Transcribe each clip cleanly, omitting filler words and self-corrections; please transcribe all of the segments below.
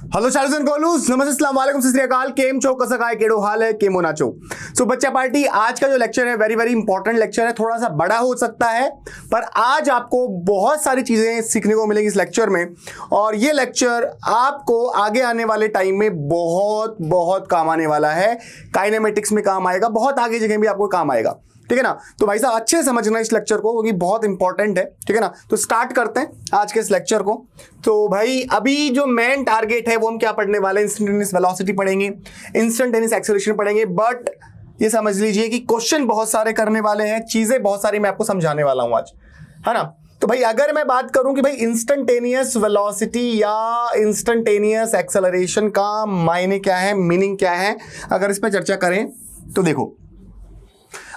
Hello Charles and Golu's, नमस्ते, अस्सलाम वालेकुम, सत श्री अकाल, केम चो, कसा काय, केड़ो हाल है, केमो नाचो। सो बच्चा पार्टी, आज का जो लेक्चर है वेरी वेरी इंपॉर्टेंट लेक्चर है। थोड़ा सा बड़ा हो सकता है पर आज आपको बहुत सारी चीजें सीखने को मिलेंगी इस लेक्चर में, और ये लेक्चर आपको आगे आने वाले टाइम में बहुत बहुत काम आने वाला है। काइनेमेटिक्स में काम आएगा, बहुत आगे जगह भी आपको काम आएगा, ठीक है ना। तो भाई साहब अच्छे से समझना इस लेक्चर को क्योंकि बहुत इंपॉर्टेंट है, ठीक है ना। तो स्टार्ट करते हैं आज के इस लेक्चर को। तो भाई अभी जो मेन टारगेट है वो हम क्या पढ़ने वाले हैं, इंस्टेंटेनियस वेलोसिटी पढ़ेंगे, इंस्टेंटेनियस एक्सेलरेशन पढ़ेंगे। बट ये समझ लीजिए कि क्वेश्चन बहुत सारे करने वाले हैं, चीजें बहुत सारी मैं आपको समझाने वाला हूं आज, है ना। तो भाई अगर मैं बात करूं कि भाई इंस्टेंटेनियस वेलोसिटी या इंस्टेंटेनियस एक्सेलरेशन का मायने क्या है, मीनिंग क्या है, अगर इस पर चर्चा करें तो देखो,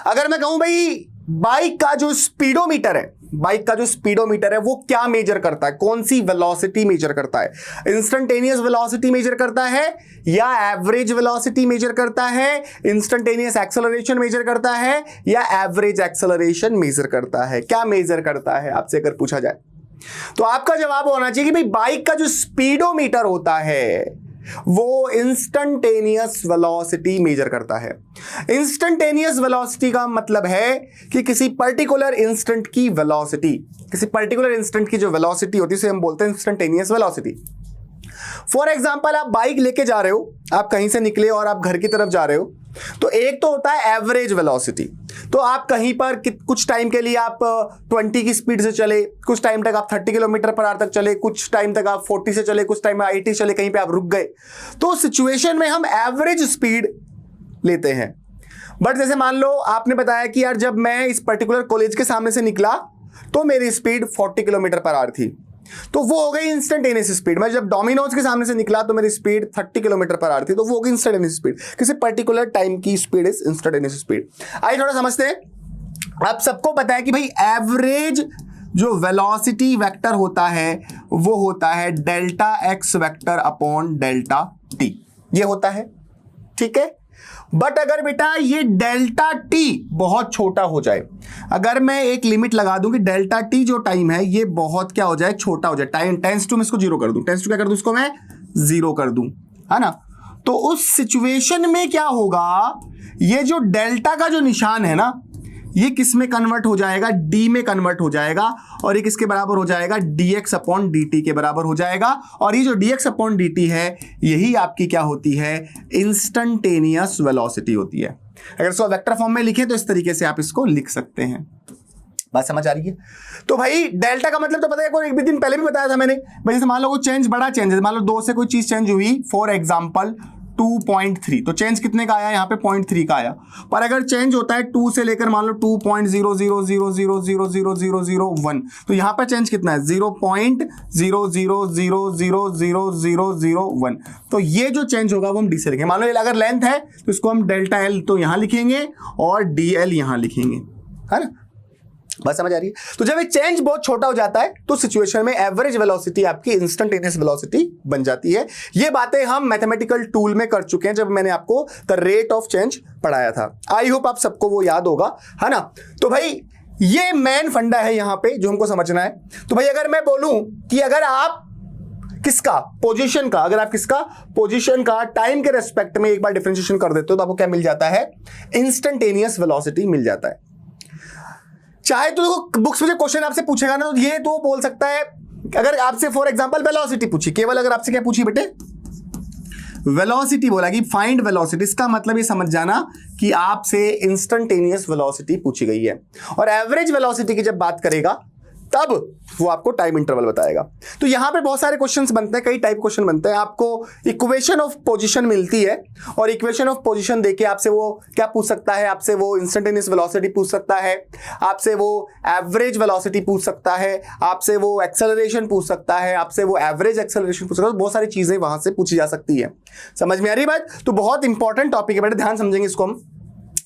अगर मैं कहूं भाई बाइक का जो स्पीडोमीटर है, बाइक का जो स्पीडोमीटर है वो क्या मेजर करता है, कौन सी वेलोसिटी मेजर करता है, इंस्टेंटेनियस वेलोसिटी मेजर करता है या एवरेज वेलोसिटी मेजर करता है, इंस्टेंटेनियस एक्सेलरेशन मेजर करता है या एवरेज एक्सेलरेशन मेजर करता है, क्या मेजर करता है आपसे अगर पूछा जाए तो आपका जवाब होना चाहिए कि भाई बाइक का जो स्पीडोमीटर होता है वो इंस्टेंटेनियस वेलोसिटी मेजर करता है। इंस्टेंटेनियस वेलोसिटी का मतलब है कि किसी पर्टिकुलर इंस्टेंट की वेलोसिटी, किसी पर्टिकुलर इंस्टेंट की जो वेलोसिटी होती है उसे हम बोलते हैं इंस्टेंटेनियस वेलोसिटी। फॉर एग्जांपल आप बाइक लेके जा रहे हो, आप कहीं से निकले और आप घर की तरफ जा रहे हो, तो एक तो होता है एवरेज वेलोसिटी। तो आप कहीं पर कुछ टाइम के लिए आप 20 की स्पीड से चले, कुछ टाइम तक आप 30 किलोमीटर पर आवर तक चले, कुछ टाइम तक आप 40 से चले, कुछ टाइम 80 चले, कहीं पे आप रुक गए, तो सिचुएशन में हम एवरेज स्पीड लेते हैं। बट जैसे मान लो आपने बताया कि यार जब मैं इस पर्टिकुलर कॉलेज के सामने से निकला तो मेरी स्पीड 40 किलोमीटर पर आवर थी, तो वो हो गई इंस्टेंटेनियस स्पीड। मैं जब डोमिनोज के सामने से निकला तो मेरी स्पीड 30 किलोमीटर पर आवर थी, तो वो हो गई इंस्टेंटेनियस स्पीड। किसी पर्टिकुलर टाइम की स्पीड इज इंस्टेंटेनियस स्पीड। आइए थोड़ा समझते हैं। आप सबको पता है कि भाई एवरेज जो वेलोसिटी वेक्टर होता है वो होता है delta x vector upon delta T, ये होता है, ठीक है। बट अगर बेटा ये डेल्टा टी बहुत छोटा हो जाए, अगर मैं एक लिमिट लगा दूं कि डेल्टा टी जो टाइम है ये बहुत क्या हो जाए, छोटा हो जाए, टाइम टेंस टू मैं इसको जीरो कर दूं, टेंस टू क्या कर दूं, इसको मैं जीरो कर दूं, है ना। तो उस सिचुएशन में क्या होगा, ये जो डेल्टा का जो निशान है ना ये किस में कन्वर्ट हो जाएगा, डी में कन्वर्ट हो जाएगा, और ये किसके बराबर हो जाएगा, dx अपॉन dt के बराबर हो जाएगा। और ये जो dx अपॉन dt है यही आपकी क्या होती है, इंस्टेंटेनियस वेलोसिटी होती है। अगर इसको वेक्टर फॉर्म में लिखें तो इस तरीके से आप इसको लिख सकते हैं। बात समझ आ रही है। तो भाई डेल्टा का मतलब तो पता है, कोई एक भी दिन पहले भी बताया था मैंने भाई, जैसे मान लो कोई चेंज, बड़ा चेंज है, मान लो 2 से कोई चीज चेंज हुई, फॉर एग्जांपल 2.3, तो चेंज कितने का आया, यहाँ पे 0.3 का आया। पर अगर चेंज होता है 2 से लेकर मान लो 2.00000000001, तो यहाँ पर चेंज कितना है, 0.000000001। तो ये जो चेंज होगा वो हम डी से लिखेंगे। मान लो अगर लेंथ है तो इसको हम डेल्टा एल तो यहाँ लिखेंगे और डी एल यहाँ लिखेंगे, है ना। बस समझ आ रही है। तो जब ये चेंज बहुत छोटा हो जाता है तो सिचुएशन में एवरेज वेलोसिटी आपकी इंस्टेंटेनियस वेलोसिटी बन जाती है। ये बातें हम मैथमेटिकल टूल में कर चुके हैं जब मैंने आपको द रेट ऑफ चेंज पढ़ाया था। आई होप आप सबको वो याद होगा, है ना। तो भाई ये मेन फंडा है यहाँ पे जो हमको समझना है। तो भाई अगर मैं बोलूं कि अगर आप किसका पोजीशन का, अगर आप किसका पोजीशन का टाइम के रेस्पेक्ट में एक बार डिफरेंशिएशन कर देते हो तो आपको क्या मिल जाता है, इंस्टेंटेनियस वेलोसिटी मिल जाता है। चाहे तो देखो बुक्स में जो क्वेश्चन आपसे पूछेगा ना तो ये तो बोल सकता है, अगर आपसे फॉर एग्जांपल वेलोसिटी पूछी, केवल अगर आपसे क्या पूछी बेटे, वेलोसिटी बोला कि फाइंड वेलोसिटी, इसका मतलब ये समझ जाना कि आपसे इंस्टेंटेनियस वेलोसिटी पूछी गई है। और एवरेज वेलोसिटी की जब बात करेगा तब वो आपको टाइम इंटरवल बताएगा। तो यहां पे बहुत सारे क्वेश्चंस बनते हैं, कई टाइप क्वेश्चन बनते हैं। आपको इक्वेशन ऑफ पोजीशन मिलती है और इक्वेशन ऑफ पोजीशन देके आपसे वो क्या पूछ सकता है, आपसे वो इंस्टेंटेनियस वेलोसिटी पूछ सकता है, आपसे वो एवरेज वेलोसिटी पूछ सकता है, आपसे वो एक्सेलरेशन पूछ सकता है, आपसे वो एवरेज एक्सेलरेशन पूछ सकता है। बहुत सारी चीजें वहां से पूछी जा सकती है। समझ में आ रही बात। तो बहुत इंपॉर्टेंट टॉपिक है बेटे, ध्यान समझेंगे इसको हम।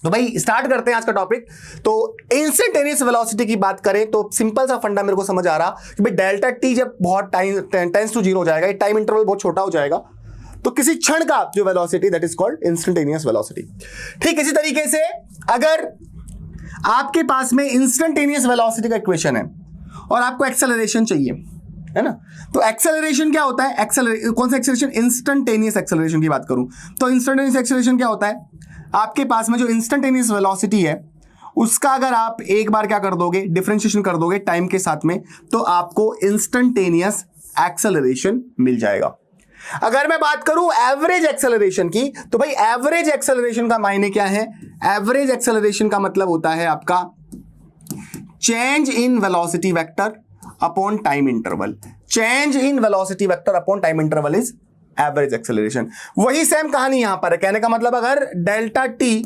तो भाई स्टार्ट करते हैं आज का टॉपिक। तो इंस्टेंटेनियस वेलोसिटी की बात करें तो सिंपल सा फंडा मेरे को समझ आ रहा कि भाई डेल्टा टी जब बहुत टाइम टेंस टू जीरो हो जाएगा, टाइम इंटरवल बहुत छोटा हो जाएगा, तो किसी क्षण का जो velocity that is called instantaneous velocity. ठीक इसी तरीके से अगर आपके पास में इंस्टेंटेनियस वेलोसिटी का इक्वेशन है और आपको एक्सेलरेशन चाहिए, है ना। तो एक्सेलरेशन क्या होता है, कौन सा एक्सेलरेशन, इंस्टेंटेनियस एक्सेलरेशन की बात करूं तो इंस्टेंटेनियस एक्सेलरेशन क्या होता है, आपके पास में जो इंस्टेंटेनियस वेलोसिटी है उसका अगर आप एक बार क्या कर दोगे, डिफरेंशिएशन कर दोगे टाइम के साथ में, तो आपको इंस्टेंटेनियस एक्सेलरेशन मिल जाएगा। अगर मैं बात करूं एवरेज एक्सेलरेशन की, तो भाई एवरेज एक्सेलरेशन का मायने क्या है, एवरेज एक्सेलरेशन का मतलब होता है आपका change in velocity vector upon time interval. Change in velocity vector upon time interval is average acceleration. वही सेम कहानी यहां पर है, कहने का मतलब अगर डेल्टा टी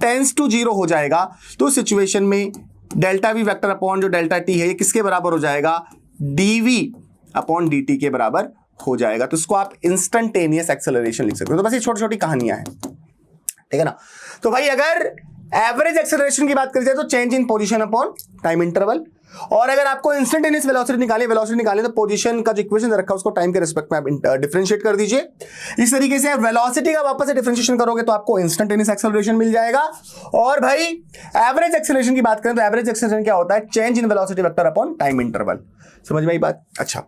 टेंस टू 0 हो जाएगा तो सिचुएशन में डेल्टा वी वेक्टर अपॉन जो डेल्टा टी है ये किसके बराबर हो जाएगा, डीवी अपॉन डी के बराबर हो जाएगा। तो इसको आप इंस्टेंटेनियस एक्सेलरेशन लिख सकते हो। तो बस ये छोटी छोटी कहानियां हैं, ठीक है ना। तो भाई अगर एवरेज एक्सेलरेशन की बात करी जाए तो change in position upon time interval, और अगर आपको इंस्टेंटेनियस वेलोसिटी निकाले तो पोजीशन का जो इक्वेशन रखा है उसको टाइम के रिस्पेक्ट में आप डिफरेंशिएट कर दीजिए। इस तरीके से वेलोसिटी का वापस से डिफरेंशिएशन करोगे तो आपको इंस्टेंटेनियस एक्सेलरेशन मिल जाएगा। और भाई एवरेज एक्सेलरेशन की बात करें तो एवरेज एक्सेलरेशन क्या होता है, change in velocity vector upon time interval. समझ में आई बात। अच्छा,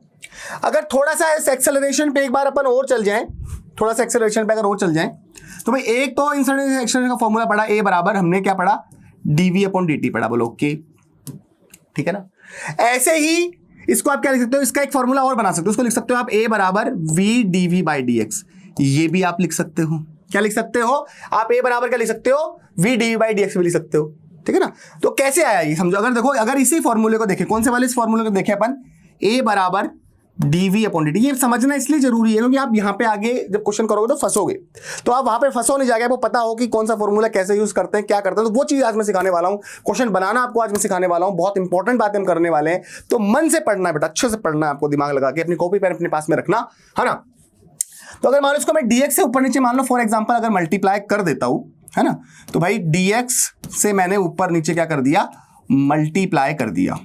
अगर थोड़ा सा इस एक्सेलरेशन पे एक बार अपन और चल जाएं, थोड़ा सा एक्सेलरेशन पे अगर और चल जाएं तो भाई एक तो इंस्टेंटेनियस एक्सेलरेशन का फॉर्मूला पढ़ा, ए बराबर हमने क्या पढ़ा, डीवी अपॉन डी पढ़ा, बोलो ओके, ठीक है ना। ऐसे ही इसको आप क्या लिख सकते हो, इसका एक फॉर्मूला और बना सकते हो, उसको लिख सकते हो आप ए बराबर V DV by D X, ये भी आप लिख सकते हो। क्या लिख सकते हो आप, ए बराबर क्या लिख सकते हो, V DV by D X भी लिख सकते हो, ठीक है ना। तो कैसे आया ये समझो, अगर देखो अगर इसी फॉर्मूले को देखें, कौन से वाले इस फॉर्मूले को देखें अपन, ए बराबर डीवी अपॉन डी टी, ये समझना इसलिए जरूरी है क्योंकि आप यहां पे आगे जब क्वेश्चन करोगे तो फंसोगे, तो आप वहां पे फंसो नहीं, जाके आपको पता हो कि कौन सा फॉर्मूला कैसे यूज करते हैं, क्या करते हैं। तो वो चीज आज मैं सिखाने वाला हूं, क्वेश्चन बनाना आपको आज मैं सिखाने वाला हूं, बहुत इंपॉर्टेंट बातें हम करने वाले हैं। तो मन से पढ़ना है बेटा, अच्छे से पढ़ना है, आपको दिमाग लगा के अपनी कॉपी पेन अपने पास में रखना, है ना। तो अगर मान लो इसको मैं डीएक्स से ऊपर नीचे मान लो फॉर एग्जाम्पल अगर मल्टीप्लाई कर देता हूं, है ना, तो भाई डीएक्स से मैंने ऊपर नीचे क्या कर दिया, मल्टीप्लाई कर दिया,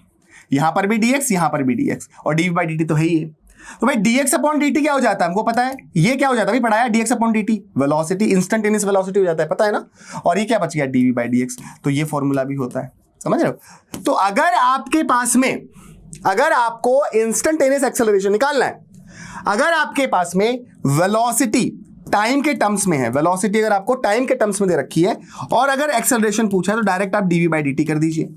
यहां पर भी डीएक्स यहां पर भी डीएक्स, और डीवी बाई डी तो है ही। तो भाई dx अपॉन dt क्या हो जाता है, हमको पता है ये क्या हो जाता है, भाई पढ़ाया, dx upon dt velocity, instantaneous velocity हो जाता है, पता है ना। और ये क्या बच गया, dv बाई dx, तो ये फॉर्मूला भी होता है, समझ रहे हो। तो अगर आपके पास में, अगर आपको इंस्टेंटेनियस एक्सेलरेशन निकालना है, अगर आपके पास में वेलोसिटी टाइम के टर्म्स में है, वेलोसिटी अगर आपको टाइम के टर्म्स में दे रखी है और अगर एक्सेलरेशन पूछा है तो डायरेक्ट आप dv बाई dt कर दीजिए।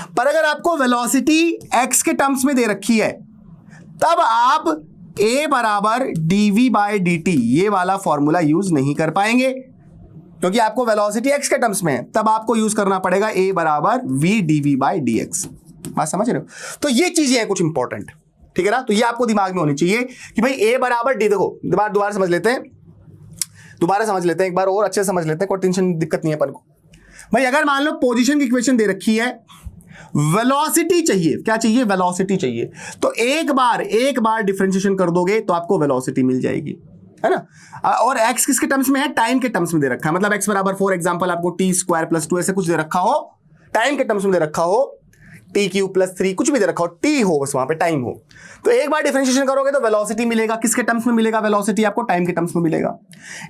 पर अगर आपको वेलोसिटी x के टर्म्स में दे रखी है तब आप a बराबर dv बाई dt ये वाला फॉर्मूला यूज नहीं कर पाएंगे क्योंकि आपको वेलोसिटी x के टर्म्स में है, तब आपको यूज करना पड़ेगा a बराबर v dv बाई dx। बात समझ रहे हो। तो ये चीजें हैं कुछ इंपॉर्टेंट, ठीक है ना। तो ये आपको दिमाग में होनी चाहिए कि भाई a बराबर d, देखो दोबारा समझ लेते हैं, दोबारा समझ लेते हैं एक बार और अच्छे से समझ लेते हैं, कोई टेंशन दिक्कत नहीं है अपन को। भाई अगर मान लो पोजीशन की इक्वेशन दे रखी है, वेलोसिटी चाहिए, क्या चाहिए, वेलोसिटी चाहिए, तो एक बार डिफरेंशिएशन कर दोगे तो आपको वेलोसिटी मिल जाएगी, है ना। और x किसके टर्म्स में है, टाइम के टर्म्स में दे रखा है, मतलब x बराबर फॉर एग्जांपल आपको t स्क्वायर प्लस 2 ऐसे कुछ दे रखा हो, टाइम के टर्म्स में दे रखा हो, टी क्यू प्लस 3 कुछ भी दे रखा हो, टी हो बस वहां पे टाइम हो, तो एक बार डिफरेंशिएशन करोगे तो वेलोसिटी मिलेगा, किसके टर्म्स में मिलेगा, वेलोसिटी आपको टाइम के टर्म्स में मिलेगा।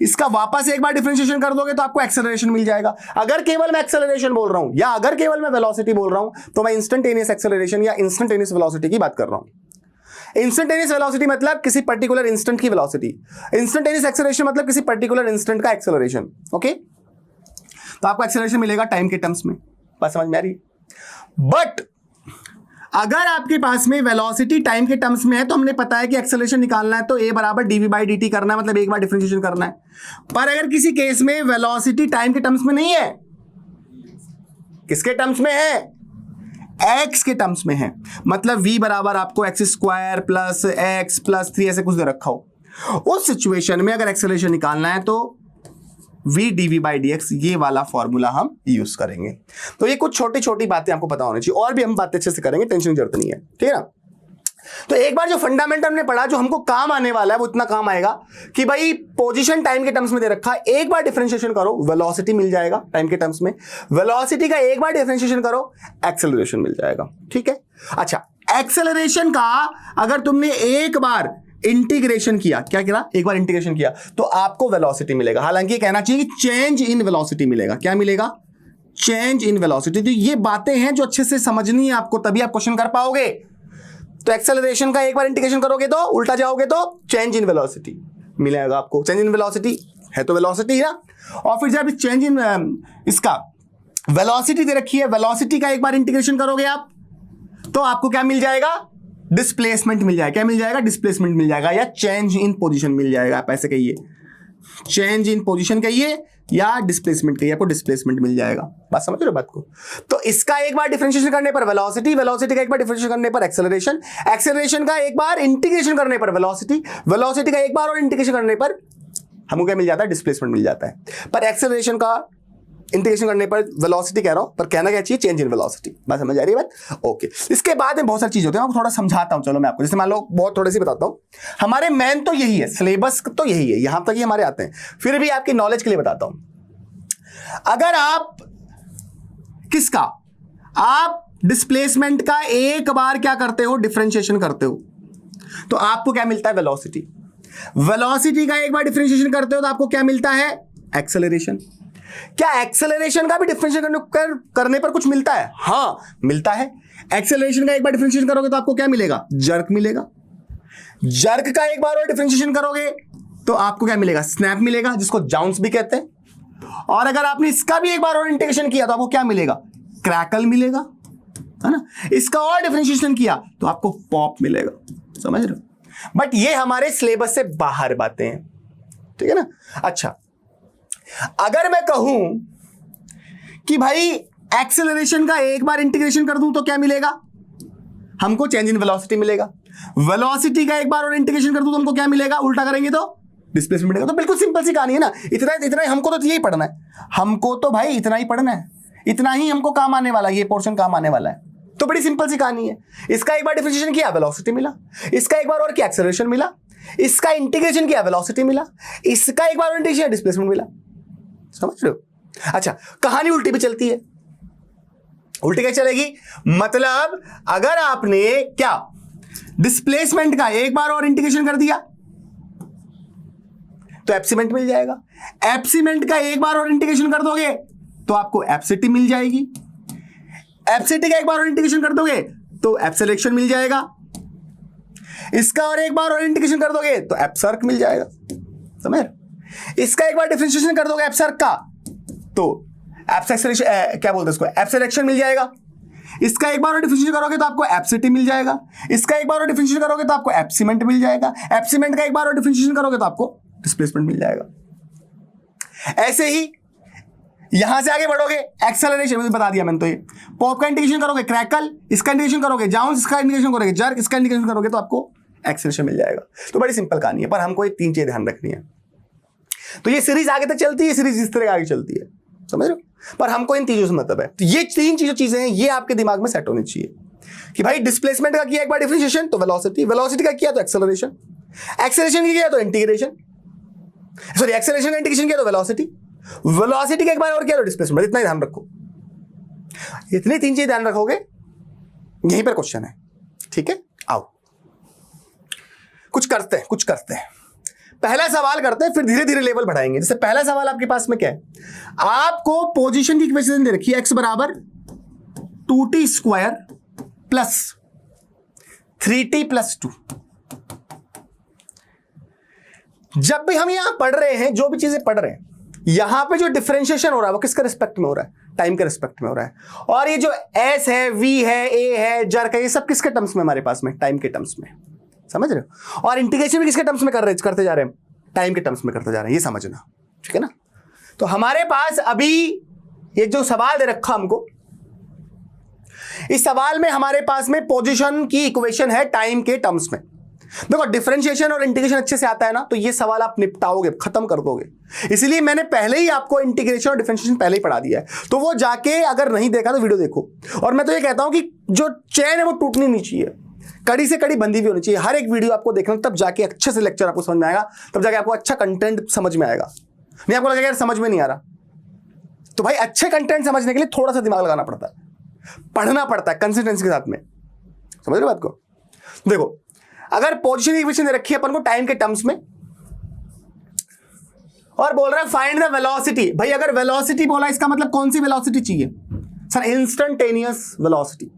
इसका वापस एक बार डिफरेंशिएशन कर दोगे तो आपको एक्सेलरेशन मिल जाएगा। अगर केवल मैं एक्सेलरेशन बोल रहा हूं या अगर केवल मैं वेलोसिटी बोल रहा हूं तो मैं इंस्टेंटेनियस एक्सेलरेशन या इंस्टेंटेनियस वेलोसिटी की बात कर रहा हूं। इंस्टेंटेनियस वेलोसिटी मतलब किसी पर्टिकुलर इंस्टेंट की वेलोसिटी, इंस्टेंटेनियस एक्सेलरेशन मतलब किसी पर्टिकुलर इंस्टेंट का एक्सेलरेशन, ओके। तो आपको एक्सेलरेशन मिलेगा टाइम के टर्म्स में, बात समझ में आ रही है। बट अगर आपके पास में वेलोसिटी टाइम के टर्म्स में है तो हमने पता है कि एक्सेलरेशन निकालना है तो a बराबर dv बाई dt करना है, मतलब एक बार डिफरेंशिएशन करना है। पर अगर किसी केस में वेलोसिटी टाइम के टर्म्स में नहीं है, किसके टर्म्स में है, x के टर्म्स में है, मतलब v बराबर आपको x square plus x plus 3 ऐसे कुछ दे रखा हो, उस सिचुएशन में अगर एक्सेलरेशन निकालना है तो v dv बाई dx ये वाला फॉर्मूला हम यूज करेंगे। तो ये कुछ छोटी छोटी बातें आपको पता होनी चाहिए, और भी हम बातें अच्छे से करेंगे, टेंशन की जरूरत नहीं है, ठीक है ना। तो एक बार जो फंडामेंटल हमने पढ़ा जो हमको काम आने वाला है वो इतना काम आएगा कि भाई पोजीशन टाइम के टर्म्स में दे रखा है, एक बार डिफरेंशिएशन करो वेलोसिटी मिल जाएगा टाइम के टर्म्स में, वेलोसिटी का एक बार डिफरेंशिएशन करो एक्सेलरेशन मिल जाएगा, ठीक है। अच्छा, एक्सेलरेशन का अगर तुमने एक बार इंटीग्रेशन किया, क्या किया, एक बार इंटीग्रेशन किया तो आपको वेलोसिटी मिलेगा। हालांकि कहना चाहिए कि चेंज इन वेलोसिटी मिलेगा, क्या मिलेगा, चेंज इन वेलोसिटी। तो ये बातें हैं जो अच्छे से समझनी है आपको, तभी आप क्वेश्चन कर पाओगे। तो एक्सेलरेशन का एक बार इंटीग्रेशन करोगे तो उल्टा जाओगे तो चेंज इन वेलोसिटी मिलेगा आपको। चेंज इन वेलोसिटी है तो वेलोसिटी ना, और फिर जब चेंज इन इसका वेलोसिटी दे रखी है, वेलोसिटी का एक बार इंटीग्रेशन करोगे आप तो आपको क्या मिल जाएगा, डिस्प्लेसमेंट मिल जाएगा। क्या मिल जाएगा, डिस्प्लेसमेंट मिल जाएगा, या चेंज इन पोजीशन मिल जाएगा। आप ऐसे कहिए, चेंज इन पोजीशन कहिए या डिस्प्लेसमेंट कहिए, आपको डिस्प्लेसमेंट मिल जाएगा। बात समझ रहे हो बात को। तो इसका एक बार डिफरेंशिएशन करने पर वेलोसिटी, वेलोसिटी का एक बार डिफरेंशिएशन करने पर एक्सेलरेशन, एक्सेलरेशन का एक बार इंटीग्रेशन करने पर वेलोसिटी, वेलोसिटी का एक बार और इंटीग्रेशन करने पर हमको क्या मिल जाता है, डिस्प्लेसमेंट मिल जाता है। पर एक्सेलरेशन का इंटीग्रेशन करने पर वेलोसिटी कह रहा हूं, पर कहना क्या चाहिए, चेंज इन वेलोसिटी। बात समझ आ रही है बात, ओके। इसके बाद में बहुत सारी चीजें होती हैं, मैं थोड़ा समझाता हूं। चलो मैं आपको, जैसे मान लो बहुत थोड़ी सी बताता हूं। हमारे मेन तो यही है, सिलेबस तो यही है, यहां तक ही हमारे आते हैं, फिर भी आपकी नॉलेज के लिए बताता हूं। अगर आप किसका, आप डिस्प्लेसमेंट का एक बार क्या करते हो, डिफरेंशिएशन करते हो, तो आपको क्या मिलता है, वेलोसिटी। वेलोसिटी का एक बार डिफरेंशिएशन करते हो तो आपको क्या मिलता है, एक्सेलरेशन। क्या एक्सेलरेशन का भी डिफरेंशिएशन करने पर कुछ मिलता है, हां मिलता है। एक्सेलरेशन का एक बार डिफरेंशिएशन करोगे तो आपको क्या मिलेगा, जर्क मिलेगा। जर्क का एक बार और डिफरेंशिएशन करोगे तो आपको क्या मिलेगा, स्नैप मिलेगा, जिसको जाउंस भी कहते हैं। और अगर आपने इसका भी एक बार और इंटीग्रेशन किया तो आपको क्या मिलेगा, क्रैकल मिलेगा, है ना। इसका और डिफरेंशिएशन किया तो आपको पॉप मिलेगा, समझ रहे हो। बट ये हमारे सिलेबस से बाहर बातें हैं, ठीक है ना। अच्छा, अगर मैं कहूं कि भाई एक्सेलरेशन का एक बार इंटीग्रेशन कर दूं तो क्या मिलेगा, हमको चेंज इन वेलोसिटी मिलेगा। वेलोसिटी का एक बार और इंटीग्रेशन कर दूं तो हमको क्या मिलेगा, उल्टा करेंगे तो डिस्प्लेसमेंट मिलेगा। तो बिल्कुल सिंपल सी कहानी है ना। इतना हमको तो यही पढ़ना है, हमको तो भाई इतना ही पढ़ना है, इतना ही हमको काम आने वाला है, ये पोर्शन काम आने वाला है। तो बड़ी सिंपल सी कहानी है। इसका एक बार डिफरेंशिएशन किया, वेलोसिटी मिला। इसका एक बार और किया, एक्सेलरेशन मिला। इसका इंटीग्रेशन किया, वेलोसिटी मिला। इसका एक बार और इंटीग्रेशन, डिस्प्लेसमेंट मिला। समझ रहे हो। अच्छा, कहानी उल्टी भी चलती है। उल्टी क्या चलेगी, मतलब अगर आपने क्या डिस्प्लेसमेंट का एक बार और इंटीग्रेशन कर दिया तो एप्सिमेंट मिल जाएगा। एप्सिमेंट का एक बार और इंटीग्रेशन कर दोगे तो आपको एप्सिटी मिल जाएगी। एप्सिटी का एक बार और इंटीग्रेशन कर दोगे तो एप्सिलेशन मिल जाएगा। इसका और एक बार और इंटीग्रेशन कर दोगे तो एप्सर्क मिल जाएगा। समझ, इसका एक बार डिफरेंशिएशन कर दोगे एप्सर्क का तो एप्सिलेशन, क्या बोलते हैं इसको, एप्सिलेशन मिल जाएगा। इसका एक बार और डिफरेंशिएशन करोगे तो आपको एप्सिटी मिल जाएगा। इसका एक बार और डिफरेंशिएशन करोगे तो आपको एप्सिमेंट मिल जाएगा। एप्सिमेंट का एक बार और डिफरेंशिएशन करोगे तो आपको डिस्प्लेसमेंट मिल जाएगा। ऐसे ही यहां से आगे बढ़ोगे, एक्सेलरेशन बता दिया मैंने, तो ये पॉप का इंटीग्रेशन करोगे क्रैकल, इसका इंटीग्रेशन करोगे जाउंस, इसका इंटीग्रेशन करोगे जर्क, इसका इंटीग्रेशन करोगे तो आपको एक्सेलरेशन मिल जाएगा। तो बड़ी सिंपल कहानी है, पर हमको ये तीन चीजें ध्यान रखनी है। तो ये सीरीज आगे तक चलती है, सीरीज इस तरह आगे चलती है, समझ रहे हो। पर हमको इन चीजों से मतलब है। तो ये तीन चीजें हैं, ये आपके दिमाग में सेट होनी चाहिए कि भाई डिस्प्लेसमेंट का किया एक बार डिफरेंशिएशन तो वेलोसिटी, वेलोसिटी का किया तो एक्सेलरेशन, एक्सेलरेशन किया तो इंटीग्रेशन, सॉरी एक्सेलरेशन का इंटीग्रेशन किया तो वेलोसिटी, वेलोसिटी का एक बार और किया तो डिस्प्लेसमेंट। इतना ही ध्यान रखो, इतनी तीन चीजें ध्यान रखोगे, यहीं पर क्वेश्चन है, ठीक है। आओ कुछ करते हैं। पहला सवाल करते हैं, फिर धीरे धीरे लेवल बढ़ाएंगे। जैसे पहला सवाल आपके पास में क्या है, आपको पोजीशन की इक्वेशन दे रखी है, x बराबर 2t square plus 3t plus 2। जब भी हम यहां पढ़ रहे हैं, जो भी चीजें पढ़ रहे हैं, यहां पे जो डिफरेंशिएशन हो रहा है वो किसके रिस्पेक्ट में हो रहा है, टाइम के रिस्पेक्ट में हो रहा है। और ये जो s है, v है, a है, जर्क है, ये सब किसके टर्म्स में हमारे पास में, टाइम के टर्म्स में, समझ रहे हो। और इंटीग्रेशन भी किसके टर्म्स में करते जा रहे हैं, टाइम के टर्म्स में करते जा रहे हैं, ये समझना, ठीक है ना। तो हमारे पास अभी एक जो सवाल दे रखा हमको, इस सवाल में हमारे पास में पोजीशन की इक्वेशन है टाइम के टर्म्स में। देखो डिफरेंशिएशन और इंटीग्रेशन अच्छे से आता है ना, तो ये सवाल आप निपटाओगे, खत्म कर दोगे। इसलिए मैंने पहले ही आपको इंटीग्रेशन और डिफरेंशिएशन पहले ही पढ़ा दिया है, तो वो जाके अगर नहीं देखा तो वीडियो देखो। और मैं तो ये कहता हूं कि जो चैन है वो टूटनी नहीं चाहिए, कड़ी से कड़ी बंदी भी होनी चाहिए। हर एक वीडियो आपको देखना, तब जाके अच्छे से लेक्चर आपको समझ में आएगा, तब जाके आपको अच्छा कंटेंट समझ में आएगा। नहीं आपको लगेगा यार समझ में नहीं आ रहा, तो भाई अच्छे कंटेंट समझने के लिए थोड़ा सा दिमाग लगाना पड़ता है, पढ़ना पड़ता है कंसिस्टेंसी के साथ में, समझ रहे बात को। देखो अगर पोजीशन इक्वेशन दे रखी है अपन को टाइम के टर्म्स में, और बोल रहा है फाइंड द वेलोसिटी। भाई अगर वेलोसिटी बोला, इसका मतलब कौन सी वेलोसिटी चाहिए सर, इंस्टेंटेनियस वेलोसिटी।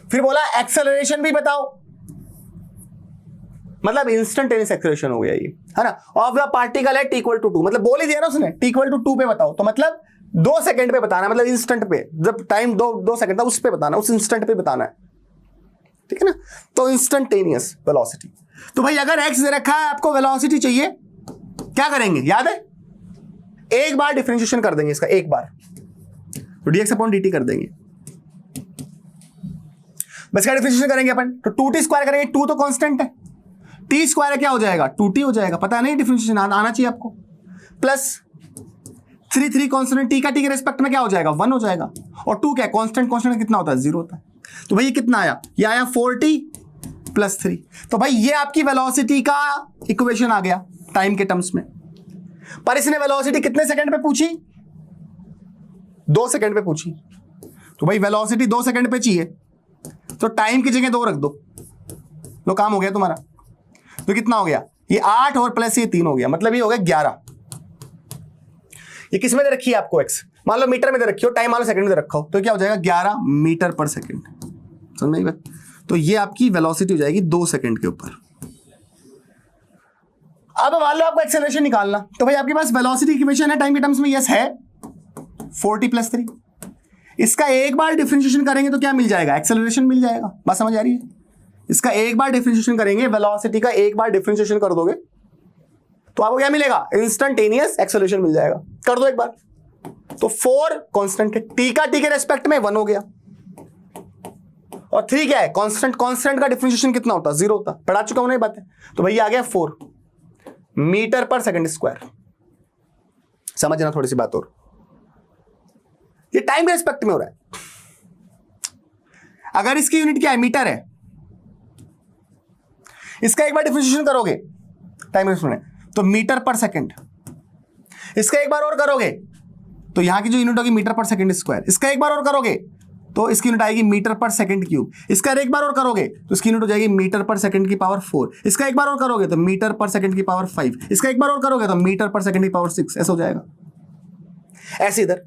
फिर बोला एक्सेलरेशन भी बताओ, मतलब इंस्टेंटेनियस एक्सेलरेशन हो गया ये, है ना। Of the particle at equal to 2, मतलब बोल ही दिया ना उसने, t इक्वल टू 2 पे बताओ, तो मतलब 2 सेकंड पे बताना, मतलब इंस्टेंट पे, जब टाइम 2 सेकंड था उस पे बताना, उस इंस्टेंट पे बताना है, ठीक है ना। तो इंस्टेंटेनियस वेलोसिटी। तो भाई अगर x दे रखा है, आपको वेलोसिटी चाहिए, क्या करेंगे याद है, एक बार डिफरेंशिएशन कर देंगे इसका, एक बार, तो dx अपॉन dt कर देंगे, बस क्या डिफरेंशिएशन करेंगे अपन, तो 2t स्क्वायर करेंगे, 2 तो कांस्टेंट है, t स्क्वायर क्या हो जाएगा, 2t हो जाएगा, पता नहीं डिफरेंशिएशन आना चाहिए आपको, प्लस 3 कांस्टेंट, t का t के रेस्पेक्ट में क्या हो जाएगा, 1 हो जाएगा, और 2 क्या है, कांस्टेंट, कांस्टेंट कितना होता है, 0 होता है। तो भाई ये कितना आया, ये आया 4t प्लस 3। तो भाई ये आपकी वेलोसिटी का इक्वेशन आ गया टाइम के टर्म्स में। पर इसने वेलोसिटी कितने सेकंड पे पूछी, 2 सेकंड पे पूछी, तो भाई वेलोसिटी 2 सेकंड पे चाहिए, तो टाइम की जगह 2 रख दो, लो काम हो गया तुम्हारा। तो कितना हो गया, ये 8 और प्लस ये 3 हो गया, मतलब ये हो गया 11। ये किस में दे रखी है आपको, एक्स मान लो मीटर में दे रखी हो, टाइम मान लो सेकंड में दे रखा हो, तो क्या हो जाएगा 11 मीटर पर सेकंड, समझ में आई बात। तो ये आपकी वेलोसिटी हो जाएगी 2 सेकंड के ऊपर। अब मान लो आपको एक्सेलरेशन निकालना, तो भाई आपके पास वेलोसिटी इक्वेशन है टाइम के टर्म्स में, यस है 4t प्लस 3। इसका एक बार डिफरेंशिएशन करेंगे तो क्या मिल जाएगा, एक्सेलरेशन मिल जाएगा, बात समझ आ रही है। इसका एक बार डिफरेंशिएशन करेंगे, वेलोसिटी का एक बार डिफरेंशिएशन कर दोगे तो आपको क्या मिलेगा, इंस्टेंटेनियस एक्सेलरेशन मिल जाएगा, कर दो एक बार। तो 4 कांस्टेंट है, t का t के रेस्पेक्ट में 1 हो गया, और 3 क्या है, कांस्टेंट, कांस्टेंट का डिफरेंशिएशन कितना होता, 0 होता, पढ़ा चुका हूं ना ये बातें। तो भैया आ गया 4 मीटर पर सेकंड स्क्वायर। समझना थोड़ी सी बात, और ये टाइम के रेस्पेक्ट में हो रहा है। अगर इसकी यूनिट क्या है, मीटर है, इसका एक बार डिफरेंशिएशन करोगे टाइम रेस्पेक्ट में तो मीटर पर सेकंड, इसका एक बार और करोगे तो यहां की जो यूनिट होगी मीटर पर सेकंड स्क्वायर, इसका एक बार और करोगे तो इसकी यूनिट आएगी मीटर पर सेकंड क्यूब, इसका एक बार और करोगे तो इसकी यूनिट हो जाएगी मीटर पर सेकंड की पावर 4, इसका एक बार और करोगे तो मीटर पर सेकंड की पावर 5, इसका एक बार और करोगे तो मीटर पर सेकंड की पावर 6, ऐसा हो जाएगा। ऐसे इधर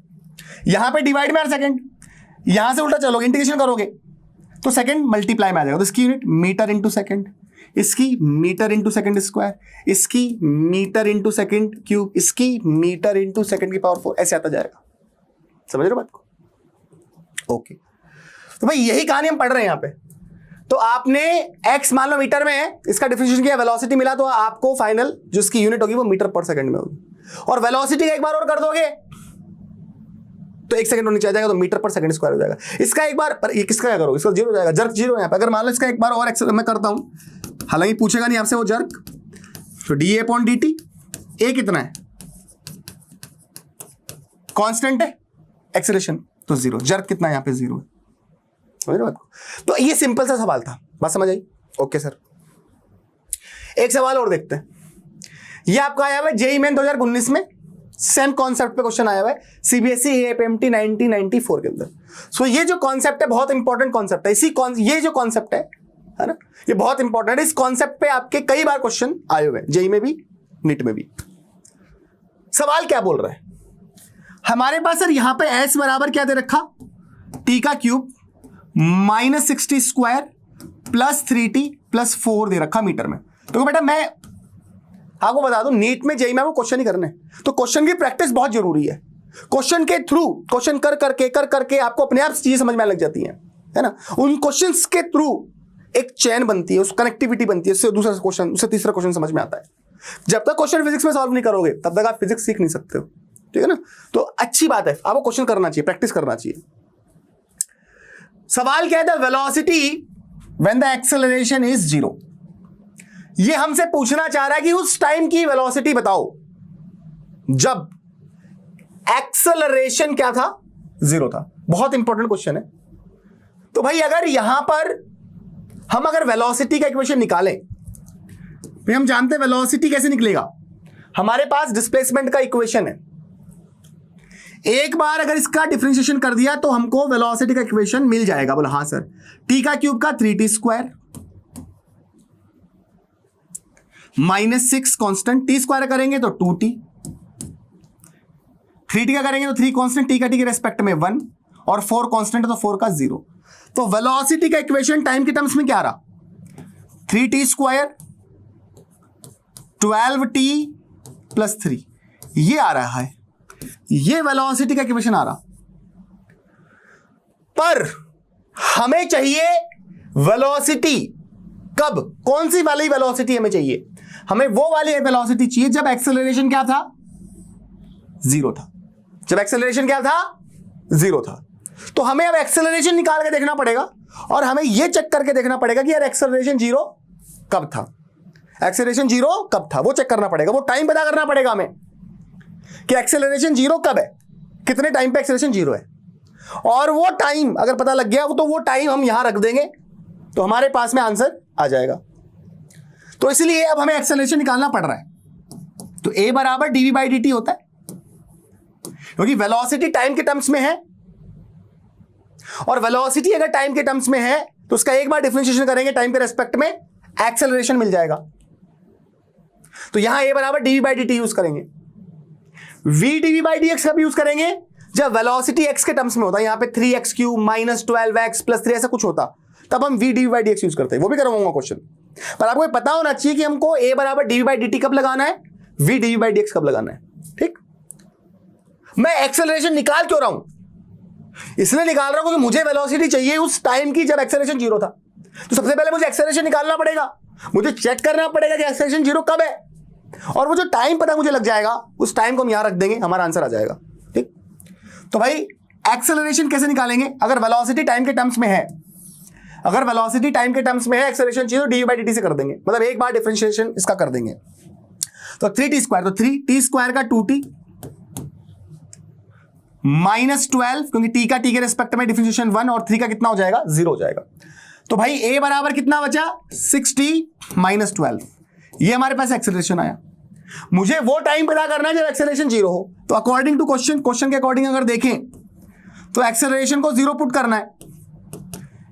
यहां पे डिवाइड में सेकंड, यहां से उल्टा चलोगे इंटीग्रेशन करोगे तो सेकंड मल्टीप्लाई में आ जाएगा, तो इसकी यूनिट मीटर इंटू सेकंड, इसकी मीटर इंटू सेकंड स्क्वायर, इसकी मीटर इंटू सेकंड क्यूब, इसकी मीटर इंटू सेकंड की पावर 4, ऐसे आता जाएगा। समझ रहे हो बात को, ओके। तो भाई यही कहानी हम पढ़ रहे हैं यहां पे। तो आपने x मान लो मीटर में है, इसका डिफरेंशिएशन किया, वेलोसिटी मिला, तो आपको फाइनल जो इसकी यूनिट होगी वो मीटर पर सेकंड में होगी, और वेलोसिटी एक बार और कर दोगे तो 1 सेकंड नीचे आ जाएगा, तो मीटर पर सेकंड स्क्वायर हो जाएगा। इसका एक बार, पर ये किसका क्या करोगे, इसका 0 हो जाएगा, जर्क 0 यहां पे। अगर मान लो इसका एक बार और मैं करता हूं, हालांकि पूछेगा नहीं आपसे वो जर्क, तो dA अपॉन dt, a कितना है, कांस्टेंट है, एक्सेलरेशन तो 0, जर्क कितना है यहाँ पे 0 है। समझ रहे हो बात को। तो ये सिंपल सा सवाल था, बात समझ आई, ओके सर। एक सवाल और देखते हैं, ये आपका आया हुआ है जेईई मेन 2019 में, सेम कॉन्सेप्ट पे क्वेश्चन आया हुआ है सीबीएसई एएपीएमटी 1994 के अंदर। सो ये जो कॉन्सेप्ट है बहुत इंपॉर्टेंट कॉन्सेप्ट है, ये जो कॉन्सेप्ट है ना, ये बहुत इंपॉर्टेंट है। इस कॉन्सेप्ट पे आपके कई बार क्वेश्चन आए हुए हैं, जेईई में भी, नीट में भी। सवाल क्या बोल रहा है हमारे पास, सर यहां पे s बराबर क्या दे रखा, t का cube minus 60 square plus 3t plus 4 दे रखा मीटर में। तो बेटा मैं आपको बता दूं, नीट में जेईई में आपको क्वेश्चन ही करने, तो क्वेश्चन की प्रैक्टिस बहुत जरूरी है। क्वेश्चन के थ्रू, क्वेश्चन कर करके आपको अपने आप चीजें समझ में आने लग जाती हैं, है ना। उन क्वेश्चंस के थ्रू एक चेन बनती है, उस कनेक्टिविटी बनती है, उससे दूसरा क्वेश्चन, उससे तीसरा क्वेश्चन समझ में आता है। जब तक क्वेश्चन फिजिक्स में सॉल्व नहीं करोगे तब तक आप फिजिक्स सीख नहीं सकते हो, ठीक है ना। तो अच्छी बात है, आपको क्वेश्चन करना चाहिए, प्रैक्टिस करना चाहिए। सवाल क्या है, the velocity when the acceleration is 0। ये हमसे पूछना चाह रहा है कि उस टाइम की वेलोसिटी बताओ जब एक्सेलरेशन क्या था, 0 था। बहुत इंपॉर्टेंट क्वेश्चन है। तो भाई अगर यहां पर हम अगर वेलोसिटी का इक्वेशन निकालें, तो हम जानते हैं वेलोसिटी कैसे निकलेगा, हमारे पास डिस्प्लेसमेंट का इक्वेशन है। एक बार अगर इसका डिफरेंशिएशन कर दिया तो हमको वेलोसिटी का इक्वेशन मिल जाएगा। बोला हाँ सर, t का क्यूब का 3t square minus 6 constant, t square करेंगे तो 2t, 3t का करेंगे तो 3 कॉन्स्टेंट, t का t के रेस्पेक्ट में 1, और 4 कॉन्स्टेंट तो 4 का 0। तो वेलोसिटी का इक्वेशन टाइम के टर्म्स में क्या आ रहा, 3t स्क्वायर 12t प्लस 3 ये आ रहा है, ये वेलोसिटी का इक्वेशन आ रहा, पर हमें चाहिए वेलोसिटी कब, कौन सी वाली वेलोसिटी हमें चाहिए, हमें वो वाली वेलोसिटी चाहिए जब एक्सेलरेशन क्या था, जीरो था, जब एक्सेलरेशन क्या था, जीरो था। तो हमें अब एक्सेलरेशन निकाल के देखना पड़ेगा और हमें यह चेक करके देखना पड़ेगा कि यार एक्सेलरेशन जीरो कब था, एक्सेलरेशन जीरो कब था, वो चेक करना पड़ेगा, वो टाइम पता करना पड़ेगा हमें कि एक्सेलरेशन जीरो कब है, कितने टाइम पे एक्सेलरेशन जीरो है। और वो टाइम अगर पता लग गया तो वो टाइम हम यहां रख देंगे तो हमारे पास में आंसर आ जाएगा। तो इसलिए अब हमें एक्सेलरेशन निकालना पड़ रहा है। तो a बराबर dv बाई dt होता है, क्योंकि वेलोसिटी टाइम के टर्म्स में है, और वेलोसिटी अगर टाइम के टर्म्स में है तो उसका एक बार डिफरेंशिएशन करेंगे टाइम के रेस्पेक्ट में, एक्सेलरेशन मिल जाएगा। तो यहां a बराबर dv बाई dt यूज करेंगे। v dv बाई dx कब यूज करेंगे, जब वेलोसिटी x के टर्म्स में होता है, यहां पे 3x cube minus 12x plus 3 ऐसा कुछ होता, तब हम v dv by dx use करते हैं। वो भी करवाऊंगा क्वेश्चन, पर आपको पता होना चाहिए कि हमको a बराबर dv बाई dt कब लगाना है, v dv बाई dx कब लगाना है। ठीक, मैं एक्सेलरेशन निकाल क्यों रहा हूं, इसलिए निकाल रहा हूं क्योंकि मुझे वेलोसिटी चाहिए उस टाइम की जब एक्सेलरेशन जीरो था। तो सबसे पहले मुझे एक्सेलरेशन निकालना पड़ेगा, मुझे चेक करना पड़ेगा कि एक्सेलरेशन जीरो कब है, और वो जो टाइम पता मुझे लग जाएगा उस टाइम को हम यहां रख देंगे, हमारा आंसर आ जाएगा। ठीक, तो भाई एक्सेलरेशन कैसे निकालेंगे, अगर वेलोसिटी टाइम के टर्म्स में है, अगर वेलोसिटी टाइम के टर्म्स में है, एक्सेलरेशन चाहिए तो डी बाई डी टी से कर देंगे, मतलब एक बार डिफरेंशिएशन इसका कर देंगे। तो 3t स्क्वायर, तो 3t स्क्वायर का 2t माइनस 12, क्योंकि t का t के रेस्पेक्ट में डिफरेंशिएशन 1 और 3 का कितना हो जाएगा, 0 हो जाएगा। तो भाई a बराबर कितना बचा, 6t माइनस 12, ये हमारे पास एक्सेलरेशन आया। मुझे वो टाइम पता करना है जब एक्सेलरेशन जीरो हो। तो अकॉर्डिंग टू क्वेश्चन के अकॉर्डिंग अगर देखें तो एक्सेलरेशन को जीरो पुट करना है,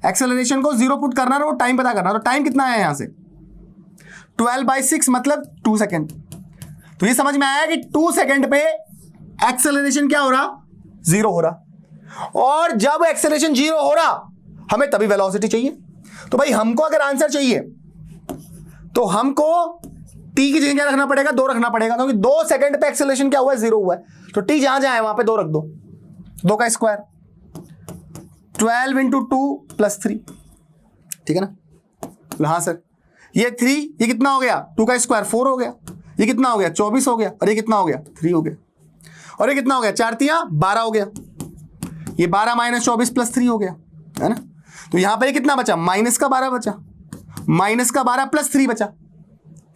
एक्सेलरेशन को जीरो पुट करना है, वो टाइम पता करना है। तो टाइम कितना है यहां से 12/6 मतलब 2 सेकेंड। तो ये समझ में आया कि 2 सेकेंड पे एक्सेलरेशन क्या हो रहा, जीरो हो रहा, और जब एक्सेलरेशन जीरो हो रहा हमें तभी वेलोसिटी चाहिए। तो भाई हमको अगर आंसर चाहिए तो हमको t की जगह क्या रखना पड़ेगा, 2 रखना पड़ेगा, क्योंकि 2 सेकेंड पे एक्सेलरेशन क्या हुआ है, जीरो हुआ है। तो t जहां जहां है वहां पे 2 रख दो, 2 का स्क्वायर 12 इंटू 2 प्लस 3, ठीक है ना। हाँ सर, ये 3, ये कितना हो गया, 2 का स्क्वायर 4 हो गया, ये कितना हो गया 24 हो गया, और ये कितना हो गया 3 हो गया, और ये कितना हो गया 4 3 12 हो गया, ये 12 माइनस 24 प्लस 3 हो गया, है ना। तो यहां पर ये कितना बचा, माइनस का 12 बचा, माइनस का 12 प्लस 3 बचा।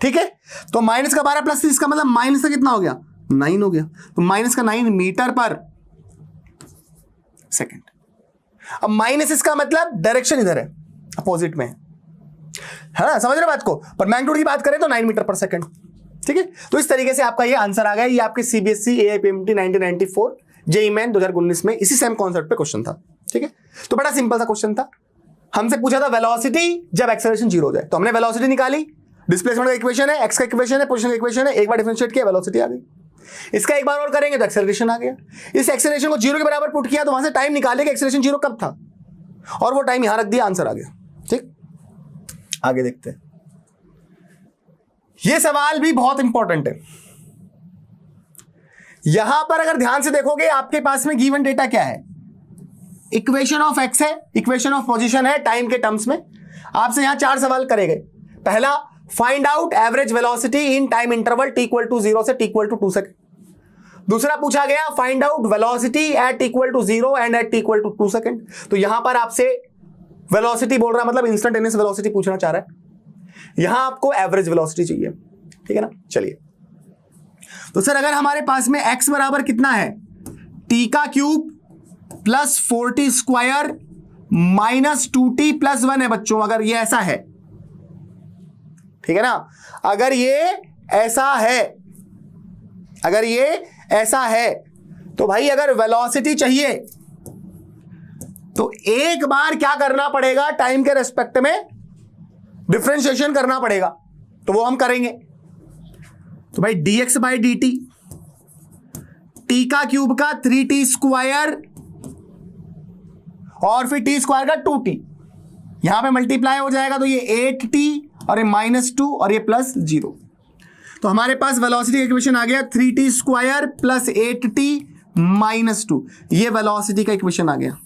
ठीक है, तो माइनस का 12 प्लस 3 इसका मतलब माइनस का कितना हो गया, 9 हो गया। तो माइनस का 9 मीटर पर सेकेंड। अब माइनस इसका मतलब डायरेक्शन इधर है, अपोजिट में है ना, समझ रहे बात को। पर मैग्नीट्यूड की बात करें तो 9 मीटर पर सेकंड। ठीक है, तो इस तरीके से आपका ये आंसर आ गया। ये आपके सीबीएसई एआईपीएमटी 1994 जेईई मेन 2019 में इसी सेम कॉन्सेप्ट पे क्वेश्चन था। ठीक है, तो बड़ा सिंपल सा क्वेश्चन था, हमसे पूछा था वेलोसिटी जब एक्सेलरेशन जीरो हो जाए। तो हमने वेलोसिटी निकाली, डिस्प्लेसमेंट का इक्वेशन है, एक्स का इक्वेशन है, पोजीशन का इक्वेशन है, एक बार डिफरेंशिएट किया वेलोसिटी आ गई। इसका एक बार और करेंगे तो एक्सेलरेशन आ गया। इस एक्सेलरेशन को जीरो के बराबर पुट किया तो वहां से टाइम निकाले कि एक्सेलरेशन जीरो कब था, और वो टाइम यहां रख दिया, आंसर आ गया। ठीक, आगे देखते हैं। ये सवाल भी बहुत इंपॉर्टेंट है। यहां पर अगर ध्यान से देखोगे आपके पास में गिवन डेटा क्या है, इक्वेशन ऑफ एक्स है, इक्वेशन ऑफ पोजीशन है टाइम के टर्म्स में। आपसे यहां 4 सवाल करे गए। पहला, find out average velocity in time interval t equal to 0 से t इक्वल टू 2 सेकंड। दूसरा पूछा गया find out velocity at equal to 0 and at t equal to 2 second. तो यहां पर आपसे वेलोसिटी बोल रहा है, मतलब इंस्टेंटेनियस वेलोसिटी पूछना चाह रहा है। यहां आपको एवरेज वेलोसिटी चाहिए, ठीक है ना। चलिए, तो सर अगर हमारे पास में x बराबर कितना है, t का cube plus 4t square minus 2t plus 1 है बच्चों, अगर ये ऐसा है, ठीक है ना, अगर ये ऐसा है, अगर ये ऐसा है, तो भाई अगर वेलोसिटी चाहिए तो एक बार क्या करना पड़ेगा, टाइम के रेस्पेक्ट में डिफरेंशिएशन करना पड़ेगा। तो वो हम करेंगे। तो भाई dx by D T, T का क्यूब का 3t स्क्वायर और फिर t स्क्वायर का 2t, यहां पे मल्टीप्लाई हो जाएगा तो ये 8t और ये -2 और ये +0। तो हमारे पास वेलोसिटी इक्वेशन आ गया 3t square plus 8t minus 2, ये वेलोसिटी का इक्वेशन आ गया।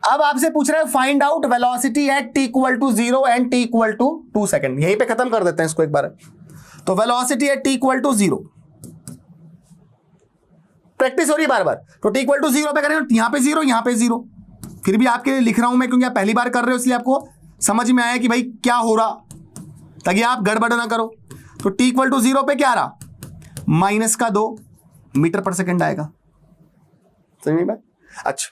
अब आपसे पूछ रहा है find out velocity at t equal to 0 and t equal to 2 second. यहीं पे खत्म कर देते हैं इसको एक बार। तो velocity at t equal to 0, practice हो रही है बार बार। तो t इक्वल टू 0 पे करें, यहां पे 0 यहां पे 0, फिर भी आपके लिए लिख रहा हूं मैं क्योंकि आप पहली बार कर रहे हो, इसलिए आपको समझ में आया कि भाई क्या हो रहा, ताकि आप गड़बड़ ना करो। तो t इक्वल टू 0 पे क्या रहा, माइनस का 2 मीटर पर सेकेंड आएगा। समझ में बात? अच्छा,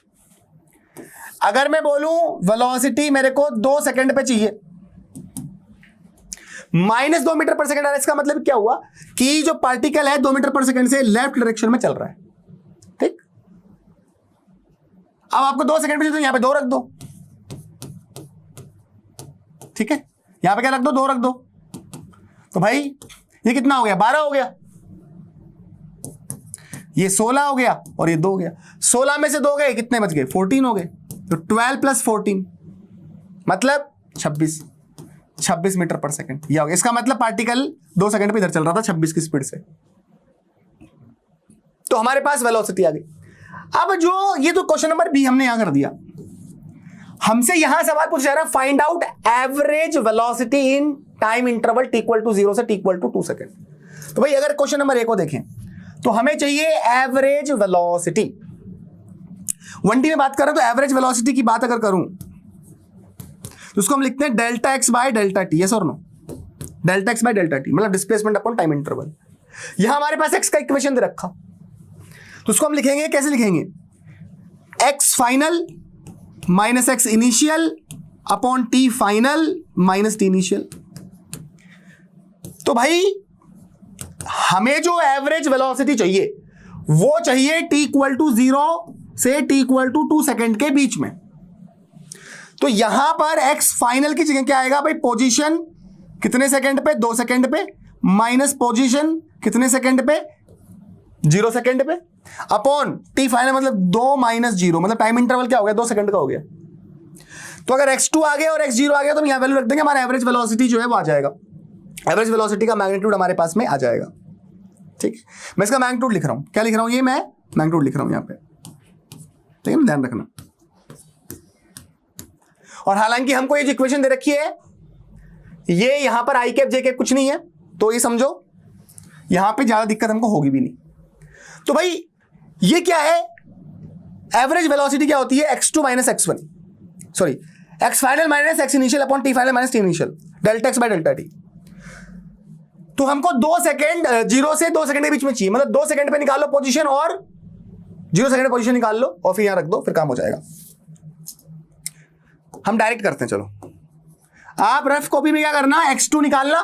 अगर मैं बोलूं वेलोसिटी मेरे को 2 सेकंड पे चाहिए, माइनस 2 मीटर पर सेकंड आ रहा है, इसका मतलब क्या हुआ कि जो पार्टिकल है 2 मीटर पर सेकंड से लेफ्ट डायरेक्शन में चल रहा है। ठीक, अब आपको 2 सेकंड पे चाहिए तो यहां पे 2 रख दो। ठीक है, यहां पे क्या रख दो, 2 रख दो। तो भाई ये कितना हो गया, 12 हो गया, ये 16 हो गया और ये 2 हो गया। 16 में से 2 गए, कितने बच गए, 14 हो गए। तो 12 प्लस 14 मतलब 26 मीटर पर सेकंड यह हो गया। इसका मतलब पार्टिकल 2 सेकंड पे इधर चल रहा था 26 की स्पीड से। तो हमारे पास वेलोसिटी आ गई। अब जो ये तो क्वेश्चन नंबर बी हमने यहां कर दिया, हमसे यहां सवाल पूछा जा रहा है find out average velocity in time interval t equal to 0 से t इक्वल टू 2 सेकंड। तो भाई अगर क्वेश्चन नंबर ए को देखें तो हमें चाहिए एवरेज वेलोसिटी। 1D में बात कर रहे हैं तो एवरेज वेलोसिटी की बात अगर करूं तो उसको हम लिखते हैं delta x by delta t. Yes और no, delta x by delta t मतलब डिस्प्लेसमेंट अपॉन टाइम इंटरवल। यहां हमारे पास एक्स का इक्वेशन दे रखा, तो उसको हम लिखेंगे, कैसे लिखेंगे, x final minus x initial upon T final minus T initial. तो भाई हमें जो एवरेज वेलोसिटी चाहिए वो चाहिए t इक्वल टू 0 से t इक्वल टू 2 सेकंड के बीच में। तो यहां पर x फाइनल की जगह क्या आएगा भाई, पोजीशन कितने सेकंड पे, 2 सेकंड पे, माइनस पोजीशन कितने सेकंड पे, 0 सेकंड पे, अपॉन t फाइनल मतलब 2 माइनस 0 मतलब टाइम इंटरवल क्या हो गया, 2 सेकंड का हो गया। तो अगर x2 आ गया और x0 आ गया तो हम यहां वैल्यू रख देंगे, हमारा एवरेज वेलोसिटी जो है वो आ जाएगा। एवरेज वेलोसिटी का मैग्नीट्यूड हमारे पास में आ जाएगा। ठीक है, मैं इसका मैग्नीट्यूड लिख रहा हूं, क्या लिख रहा हूं, ये मैं मैग्नीट्यूड लिख रहा हूं यहां पे। ठीक है ना, ध्यान रखना। और हालांकि हमको ये जो इक्वेशन दे रखी है ये यहां पर आई कैप जे कैप कुछ नहीं है, तो ये समझो यहां पे ज्यादा दिक्कत हमको होगी भी नहीं। तो भाई ये क्या है, एवरेज वेलोसिटी क्या होती है, x2 minus x1, sorry x final minus x initial upon t final minus t initial, delta x by delta t। तो हमको 2 सेकंड 0 से 2 सेकंड के बीच में चाहिए, मतलब 2 सेकंड पे निकाल लो पोजीशन और 0 सेकंड पोजीशन निकाल लो और फिर यहां रख दो, फिर काम हो जाएगा। हम डायरेक्ट करते हैं, चलो आप रफ कॉपी में क्या करना, x2 निकालना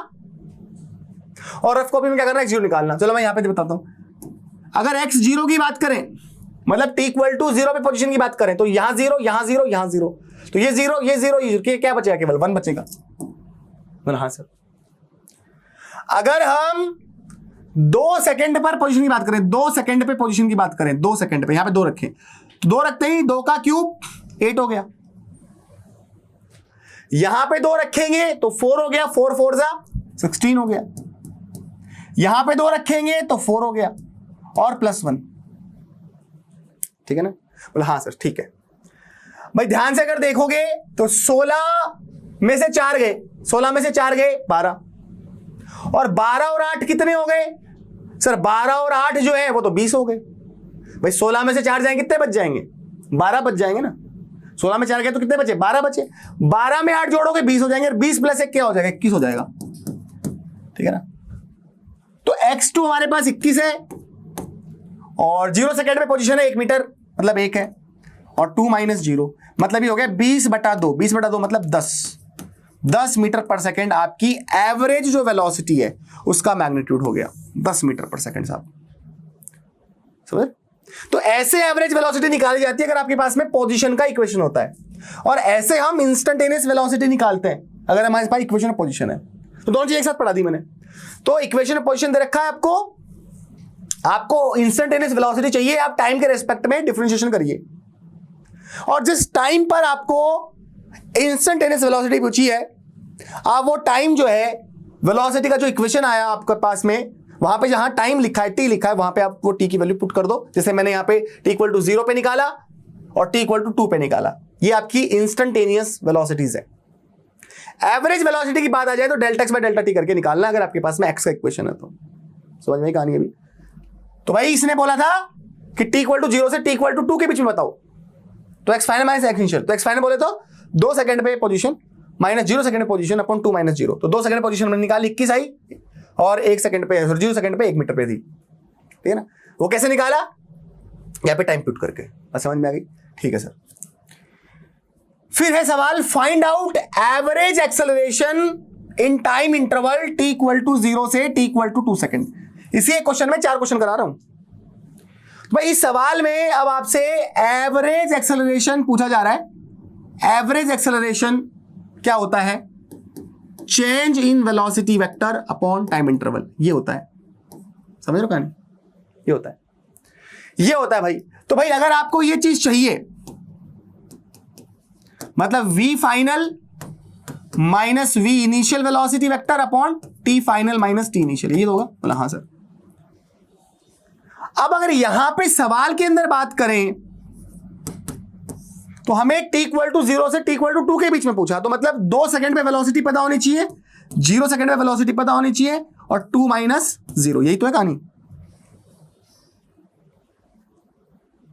और रफ कॉपी में क्या करना, x0 निकालना। चलो मैं यहां पे बताता हूं। अगर x0 की बात करें मतलब t इक्वल टू 0 पे पोजीशन की बात करें तो यहां 0 यहां 0 यहां 0, तो ये 0 ये 0 ये क्या बचेगा, केवल 1 बचेगा। बोला हाँ सर। अगर हम 2 सेकंड पर पोजीशन की बात करें, 2 सेकंड पे पोजीशन की बात करें, 2 सेकंड पे, यहां पे 2 रखें, 2 रखते ही 2 का क्यूब 8 हो गया, यहां पे 2 रखेंगे तो 4 हो गया, 4 4 जा 16 हो गया, यहां पे 2 रखेंगे तो 4 हो गया और +1। ठीक है ना, बोला हाँ सर ठीक है। भाई ध्यान से अगर देखोगे तो 16 में से 4 गए, 16 में से 4 गए 12, और 12 और 8 कितने हो गए सर, 12 और 8 जो है वो तो 20 हो गए। भाई 16 में से 4 जाएंगे कितने बच जाएंगे, 12 बच जाएंगे ना। 16 में 4 गए तो कितने बचे, 12 बचे, 12 में 8 जोड़ोगे 20 हो जाएंगे, और 20 प्लस 1 क्या हो जाएगा, 21 हो जाएगा। ठीक है ना, तो x2 हमारे पास 21 है और 0 सेकंड में पोजीशन है 1 मीटर मतलब 1 है, और 2 माइनस 0 मतलब ये हो गया 20/2, 20/2 मतलब 10 मीटर पर सेकंड आपकी एवरेज जो वेलोसिटी है उसका मैग्नीट्यूड हो गया 10 मीटर पर सेकंड साहब, समझ। तो ऐसे एवरेज वेलोसिटी निकाली जाती है अगर आपके पास में पोजीशन का इक्वेशन होता है, और ऐसे हम इंस्टेंटेनियस वेलोसिटी निकालते हैं अगर हमारे पास इक्वेशन ऑफ पोजीशन है। तो दोनों चीज एक साथ पढ़ा दी मैंने। तो इक्वेशन ऑफ पोजीशन दे रखा है आपको इंस्टेंटेनियस वेलोसिटी चाहिए, आप टाइम के रेस्पेक्ट में डिफरेंशिएशन करिए, और जिस टाइम पर आपको इंस्टेंटेनियस वेलोसिटी पूछी है आप वो टाइम जो है वेलोसिटी का जो इक्वेशन आया आपके पास में, वहां पे जहां टाइम लिखा है, टी लिखा है, वहां पे आप वो टी की वैल्यू पुट कर दो। जैसे मैंने यहां पे टी इक्वल टू 0 पे निकाला और टी इक्वल टू 2 पे निकाला। ये आपकी इंस्टेंटेनियस वेलोसिटीज है। एवरेज वेलोसिटी की बात आ जाए तो delta x by delta T करके निकालना, अगर आपके पास में एक्स का इक्वेशन है तो। समझ में कहानी अभी? तो भाई इसने बोला था कि टी इक्वल टू 0 से टी इक्वल टू 2 के बीच में बताओ, तो x final minus x initial. तो एक्स फाइनल बोले तो 2 सेकंड पे पोजीशन माइनस 0 सेकंड पे पोजीशन अपॉन 2 माइनस 0। तो 2 सेकंड पोजीशन मैंने निकाली 21 आई, और 1 सेकंड पे 0 सेकंड पे 1 मीटर पे थी। ठीक है ना? वो कैसे निकाला? यहाँ पे टाइम पुट करके। समझ में आ गई? ठीक है सर। फिर है सवाल, find out average acceleration in time interval T equal to 0 से टी इक्वल टू 2 सेकंड। इसी क्वेश्चन में 4 क्वेश्चन करा रहा हूं। तो भाई इस सवाल में अब आपसे एवरेज एक्सेलरेशन पूछा जा रहा है। एवरेज एक्सेलरेशन क्या होता है? Change in velocity vector upon time interval, ये होता है। समझ रहे हो कहानी? ये होता है, ये होता है भाई। तो भाई अगर आपको ये चीज चाहिए, मतलब v final minus v initial velocity vector upon t final minus t initial, ये होगा? बोला हाँ सर। अब अगर यहां पे सवाल के अंदर बात करें तो हमें t इक्वल टू 0 से t इक्वल टू 2 के बीच में पूछा, तो मतलब 2 सेकंड पे वेलोसिटी पता होनी चाहिए, 0 सेकंड पे वेलोसिटी पता होनी चाहिए, और 2 माइनस 0, यही तो है कहानी।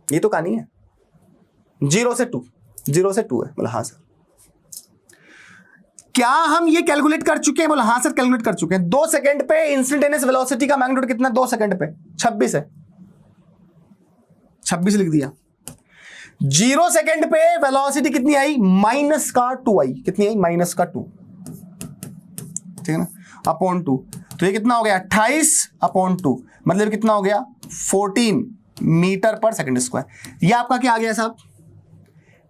ये तो कहानी है। 0 से 2 है। बोला हाँ सर। क्या हम ये कैलकुलेट कर चुके हैं? बोला हाँ सर कैलकुलेट कर चुके हैं। 2 सेकंड पे इंस्टेंटेनियस वेलोसिटी का मैग्नीट्यूड कितना? 2 सेकंड पे 26 है, 26 लिख दिया। 0 सेकंड पे वेलोसिटी कितनी आई? माइनस का 2 आई। कितनी आई? माइनस का 2, ठीक है ना, अपॉन 2। तो ये कितना हो गया? 28 अपॉन 2, मतलब कितना हो गया? 14 मीटर पर सेकंड स्क्वायर। ये आपका क्या आ गया साहब?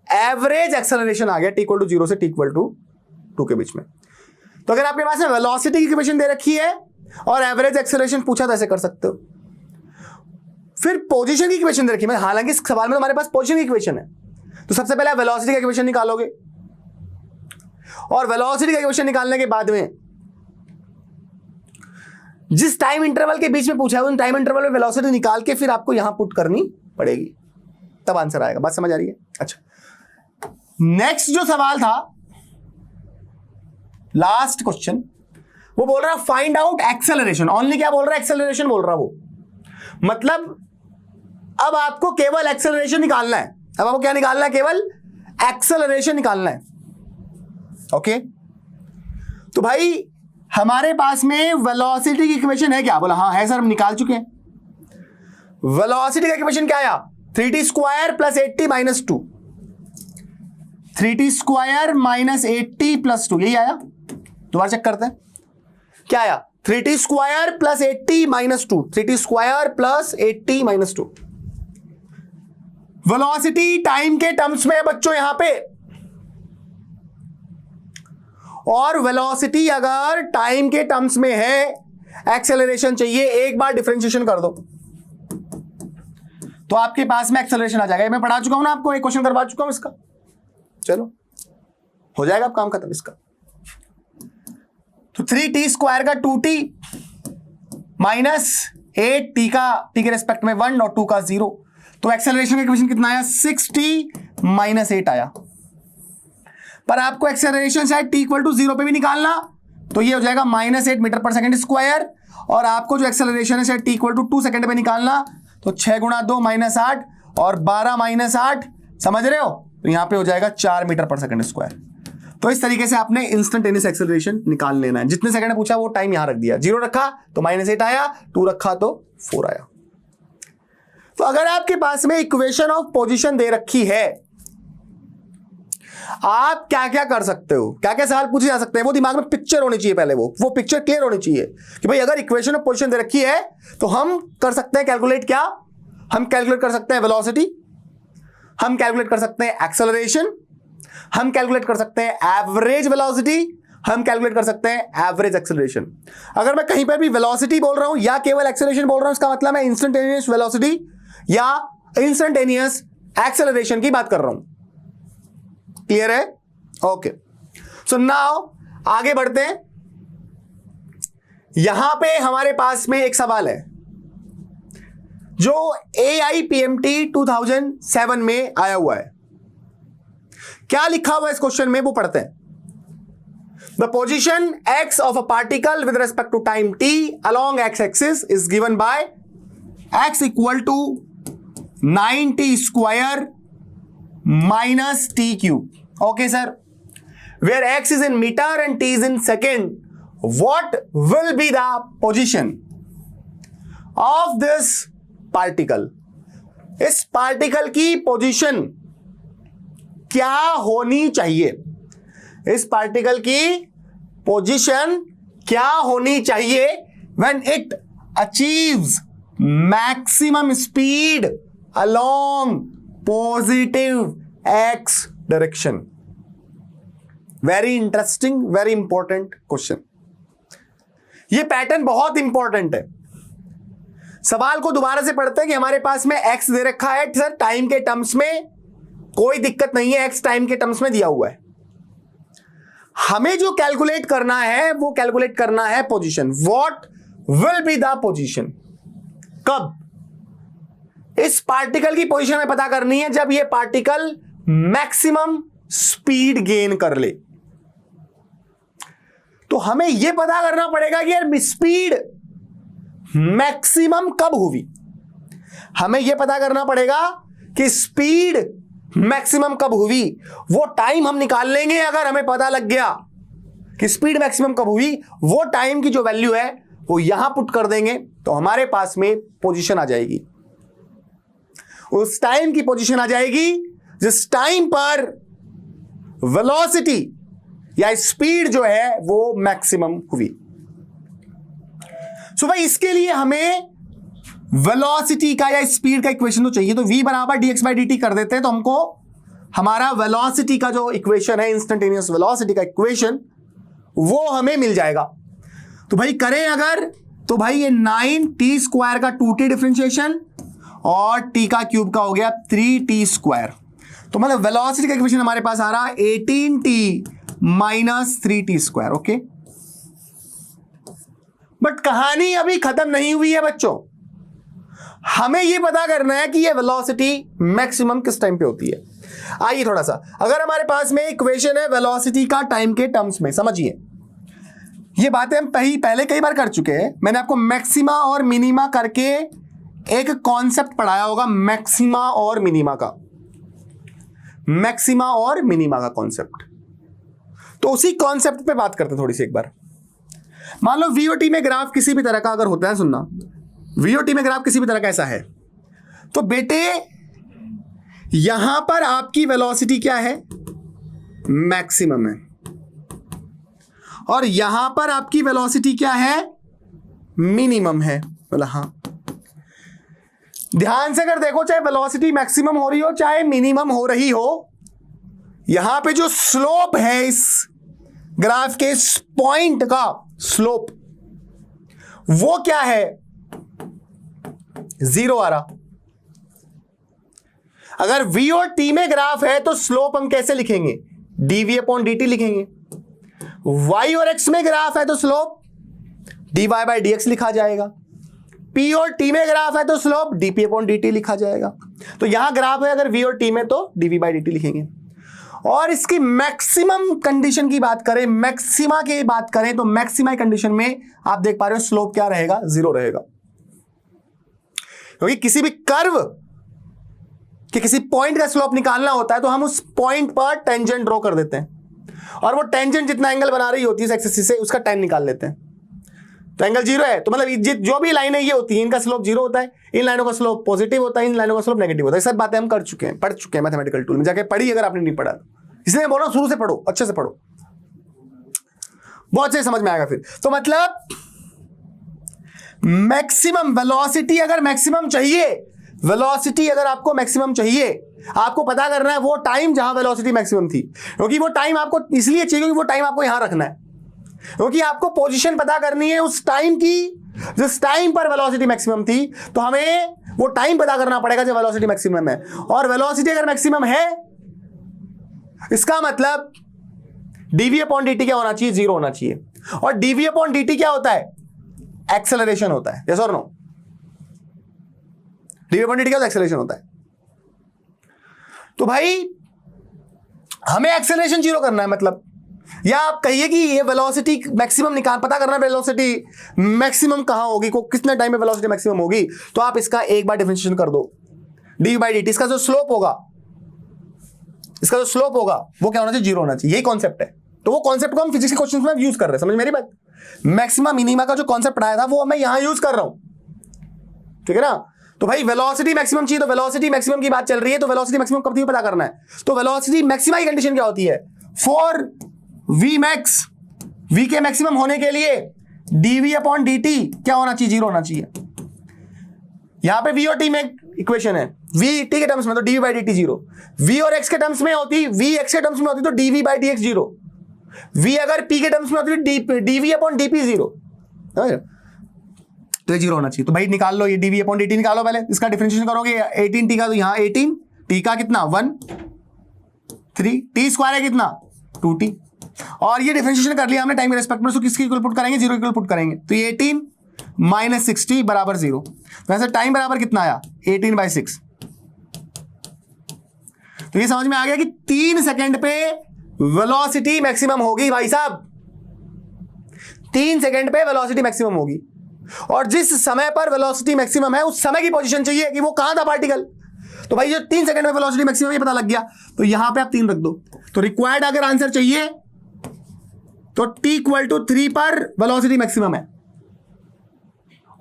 एवरेज एक्सेलरेशन आ गया टी इक्वल टू 0 से टी इक्वल टू 2 के बीच में। तो अगर आपके पास में वेलोसिटी की इक्वेशन दे रखी है और एवरेज एक्सेलरेशन पूछा तो ऐसे कर सकते हो। फिर पोजीशन की इक्वेशन दे रखी है, हालांकि इस सवाल में हमारे पास पोजीशन की इक्वेशन है, तो सबसे पहले वेलोसिटी का इक्वेशन निकालोगे, और वेलोसिटी का इक्वेशन निकालने के बाद में जिस टाइम इंटरवल के बीच में पूछा है उन टाइम इंटरवल में वेलोसिटी निकाल के फिर आपको यहां पुट करनी पड़ेगी, तब आंसर आएगा। बात समझ आ रही है? अच्छा, नेक्स्ट जो सवाल था, लास्ट क्वेश्चन, वो बोल रहा फाइंड आउट एक्सेलरेशन। ओनली क्या बोल रहा है? एक्सेलरेशन बोल रहा वो। मतलब अब आपको केवल एक्सेलरेशन निकालना है। अब आपको क्या निकालना है? केवल एक्सेलरेशन निकालना है। ओके, तो भाई हमारे पास में वेलोसिटी की इक्वेशन है क्या? बोला हाँ है सर, हम निकाल चुके हैं। वेलोसिटी का इक्वेशन क्या आया? 3t square plus 8t minus 2, 3t square minus 8t plus 2, यही आया। दोबारा चेक करते हैं क्या आया? 3t square plus 8t minus 2, 3t square plus 8t minus 2। Velocity time के टर्म्स में है बच्चों यहां पे, और वेलोसिटी अगर टाइम के टर्म्स में है, एक्सेलरेशन चाहिए, एक बार डिफरेंशिएशन कर दो तो आपके पास में एक्सेलरेशन आ जाएगा। मैं पढ़ा चुका हूं ना आपको, एक क्वेश्चन करवा चुका हूं इसका। चलो हो जाएगा अब काम खत्म इसका। तो 3t स्क्वायर का 2t माइनस 8t का t के रेस्पेक्ट में 1 और 2 का 0, तो एक्सेलरेशन का इक्वेशन कितना आया? 6t माइनस 8 आया। पर आपको एक्सेलरेशन शायद t इक्वल टू 0 पे भी निकालना, तो ये हो जाएगा माइनस 8 मीटर पर सेकंड स्क्वायर, और आपको जो एक्सेलरेशन है शायद t इक्वल टू 2 सेकंड पे निकालना, तो 6 गुणा 2 माइनस 8 और 12 माइनस 8, समझ रहे हो? तो यहां पे हो जाएगा 4 मीटर पर सेकंड स्क्वायर। तो इस तरीके से आपने इंस्टेंटेनियस एक्सेलरेशन निकाल लेना है। जितने सेकंड पूछा वो टाइम यहां रख दिया, 0 रखा तो माइनस 8 आया, 2 रखा तो 4 आया। तो अगर आपके पास में इक्वेशन ऑफ पोजीशन दे रखी है, आप क्या क्या कर सकते हो, क्या क्या सवाल पूछे जा सकते हैं, वो दिमाग में पिक्चर होनी चाहिए। पहले वो पिक्चर क्लियर होनी चाहिए कि भाई अगर इक्वेशन ऑफ पोजीशन दे रखी है तो हम कर सकते हैं कैलकुलेट। क्या हम कैलकुलेट कर सकते हैं? वेलोसिटी, हम कैलकुलेट कर सकते हैं एक्सेलरेशन, हम कैलकुलेट कर सकते हैं एवरेज वेलोसिटी, हम कैलकुलेट कर सकते हैं एवरेज एक्सेलरेशन। अगर मैं कहीं पर भी वेलोसिटी बोल रहा हूं या केवल एक्सेलरेशन बोल रहा हूं, इसका मतलब मैं इंस्टेंटेनियस वेलोसिटी या इंस्टेंटेनियस एक्सेलरेशन की बात कर रहा हूं। क्लियर है? ओके, सो नाउ आगे बढ़ते हैं। यहां पे हमारे पास में एक सवाल है जो AIPMT 2007 में आया हुआ है। क्या लिखा हुआ है इस क्वेश्चन में, वो पढ़ते हैं। The position x of a particle with respect to time t along x-axis is given by x equal to 9t square minus t cube. Okay, sir. Where x is in meter and t is in second, what will be the position of this particle? इस particle की position क्या होनी चाहिए? इस particle की position क्या होनी चाहिए when it achieves maximum speed along positive x direction? Very interesting, very important question. ये पैटर्न बहुत इंपॉर्टेंट है। सवाल को दोबारा से पढ़ते हैं कि हमारे पास में x दे रखा है सर, टाइम के टर्म्स में कोई दिक्कत नहीं है, x टाइम के टर्म्स में दिया हुआ है। हमें जो कैलकुलेट करना है वो कैलकुलेट करना है position. What will be the position? कब? इस पार्टिकल की पोजीशन में पता करनी है जब ये पार्टिकल मैक्सिमम स्पीड गेन कर ले। तो हमें यह पता करना पड़ेगा कि यार स्पीड मैक्सिमम कब हुई। हमें यह पता करना पड़ेगा कि स्पीड मैक्सिमम कब हुई। वो टाइम हम निकाल लेंगे। अगर हमें पता लग गया कि स्पीड मैक्सिमम कब हुई, वो टाइम की जो वैल्यू है वो यहां पुट कर देंगे तो हमारे पास में पोजीशन आ जाएगी। उस टाइम की पोजीशन आ जाएगी जिस टाइम पर वेलोसिटी या स्पीड जो है वो मैक्सिमम हुई। सो भाई इसके लिए हमें वेलोसिटी का या स्पीड का इक्वेशन तो चाहिए। तो v बराबर dx/dt कर देते हैं तो हमको हमारा वेलोसिटी का जो इक्वेशन है, इंस्टेंटेनियस वेलोसिटी का इक्वेशन, वो हमें मिल जाएगा। तो भाई करें अगर, तो भाई ये 9t स्क्वायर का 2t डिफरेंशिएशन और t का क्यूब का हो गया 3t स्क्वायर। तो मतलब वेलोसिटी का इक्वेशन हमारे पास आ रहा 18t minus 3t square. Okay, but कहानी अभी खत्म नहीं हुई है बच्चों। हमें यह पता करना है कि ये वेलोसिटी मैक्सिमम किस टाइम पे होती है। आइए थोड़ा सा, अगर हमारे पास में इक्वेशन है वेलोसिटी का टाइम के टर्म्स में, समझिए ये बातें हम पहले कई बार कर चुके हैं। मैंने आपको मैक्सिमा और मिनिमा करके एक कॉन्सेप्ट पढ़ाया होगा, मैक्सिमा और मिनिमा का, मैक्सिमा और मिनिमा का कॉन्सेप्ट। तो उसी कॉन्सेप्ट पे बात करते हैं थोड़ी सी एक बार। मान लो VOT में ग्राफ किसी भी तरह का अगर होता है, सुनना, VOT में ग्राफ किसी भी तरह का ऐसा है, तो बेटे यहां पर आपकी वेलोसिटी क्या है? मैक्सिमम है। और यहां पर आपकी वेलोसिटी क्या है? मिनिमम है। बोला हाँ। ध्यान से अगर देखो, चाहे वेलोसिटी मैक्सिमम हो रही हो चाहे मिनिमम हो रही हो, यहां पे जो स्लोप है इस ग्राफ के, इस पॉइंट का स्लोप, वो क्या है? 0 आ रहा। अगर V और T में ग्राफ है तो स्लोप हम कैसे लिखेंगे? dv/dt लिखेंगे। Y और X में ग्राफ है तो स्लोप dy/dx लिखा जाएगा। P और T में ग्राफ है तो स्लोप dp/dt लिखा जाएगा। तो यहां ग्राफ है अगर V और T में तो dv/dt लिखेंगे। और इसकी मैक्सिमम कंडीशन की बात करें, मैक्सिमा की बात करें, तो मैक्सिमा कंडीशन में आप देख पा रहे हो स्लोप क्या रहेगा? 0 रहेगा। क्योंकि किसी भी कर्व कि किसी पॉइंट का स्लोप निकालना होता है तो हम उस पॉइंट पर टेंजेंट ड्रॉ कर देते हैं और वो टेंजेंट जितना एंगल बना रही होती है इस एक्सिस से, उसका tan निकाल लेते हैं। तो एंगल 0 है तो मतलब जो भी लाइनें ये होती हैं इनका स्लोप 0 होता है, इन लाइनों का स्लोप पॉजिटिव होता है, इन लाइनों का स्लोप नेगेटिव होता है। सब बातें हम कर चुके हैं, पढ़ चुके हैं मैथमेटिकल टूल में, जाके पढ़ी अगर आपने नहीं पढ़ा। इसलिए बोल रहा हूं शुरू से पढ़ो, अच्छे से पढ़ो, बहुत अच्छे समझ में आएगा फिर। तो मतलब मैक्सिमम वेलोसिटी अगर मैक्सिमम चाहिए, वेलोसिटी अगर आपको मैक्सिमम चाहिए, आपको पता करना है वो टाइम जहां वेलोसिटी मैक्सिमम थी। क्योंकि वो टाइम आपको इसलिए चाहिए क्योंकि वो टाइम आपको यहां रखना है, क्योंकि आपको पोजीशन पता करनी है उस टाइम की जिस टाइम पर वेलोसिटी मैक्सिमम थी। तो हमें वो टाइम पता करना पड़ेगा जब वेलोसिटी मैक्सिमम है। और वेलोसिटी अगर मैक्सिमम है, इसका मतलब dv/dt क्या होना चाहिए? 0 होना चाहिए। और dv/dt क्या होता है? एक्सेलरेशन होता है, यस और नो? dv/dt क्या एक्सेलरेशन होता है। तो भाई हमें एक्सेलरेशन जीरो करना है, मतलब, या आप कहिए कि ये वेलोसिटी मैक्सिमम पता करना है वेलोसिटी मैक्सिमम कहां होगी, को कितने टाइम में वेलोसिटी मैक्सिमम होगी, तो आप इसका एक बार डिफरेंशिएशन कर दो dv/dt। इसका जो स्लोप होगा, वो क्या होना चाहिए, जीरो होना चाहिए। यही कॉन्सेप्ट है। तो वो कॉन्सेप्ट को हम फिजिक्स के क्वेश्चन में यूज कर रहे हैं, समझ मेरी बात। मैक्सिमा मिनिमा का जो कॉन्सेप्ट पढ़ाया था वो मैं यहां यूज कर रहा हूं, ठीक है ना। तो भाई वेलोसिटी मैक्सिमम चाहिए, तो वेलोसिटी मैक्सिमम की बात चल रही है, तो वेलोसिटी मैक्सिमम कब तक पता करना है। तो वेलोसिटी मैक्सिमा की कंडीशन क्या होती है, फॉर वी मैक्स, वी के मैक्सिमम होने के लिए dv/dt क्या होना चाहिए, जीरो होना चाहिए। यहां पे v और t में इक्वेशन है, v t के टर्म्स में तो dv/dt जीरो, v और x के टर्म्स में होती, v x के टर्म्स में होती तो dv/dx जीरो, v अगर p के टर्म्स में होती तो dv/dp जीरो, तो ये जीरो होना चाहिए। तो भाई निकाल लो, ये dv/dt निकालो पहले, इसका डिफरेंशिएशन करोगे 18t का, तो यहां 18, t का कितना 1 3, t स्क्वायर है कितना 2t, और ये डिफरेंशिएशन कर लिया हमने टाइम के रेस्पेक्ट में, तो किसकी इक्वल पुट करेंगे, जीरो इक्वल पुट करेंगे। तो ये 18 - 60 बराबर जीरो। वैसे टाइम बराबर कितना आया 18/6। तो ये समझ में आ गया कि 3 सेकंड पे वेलोसिटी मैक्सिमम होगी भाई साहब, 3 सेकंड पे वेलोसिटी मैक्सिमम होगी। और जिस समय पर वेलोसिटी मैक्सिमम है उस समय की पोजीशन चाहिए कि वो कहां था पार्टिकल। तो भाई जो 3 सेकंड में वेलोसिटी मैक्सिमम ये पता लग गया, तो यहां पे आप 3 रख दो। तो रिक्वायर्ड अगर आंसर चाहिए तो t = 3 पर वेलोसिटी मैक्सिमम है,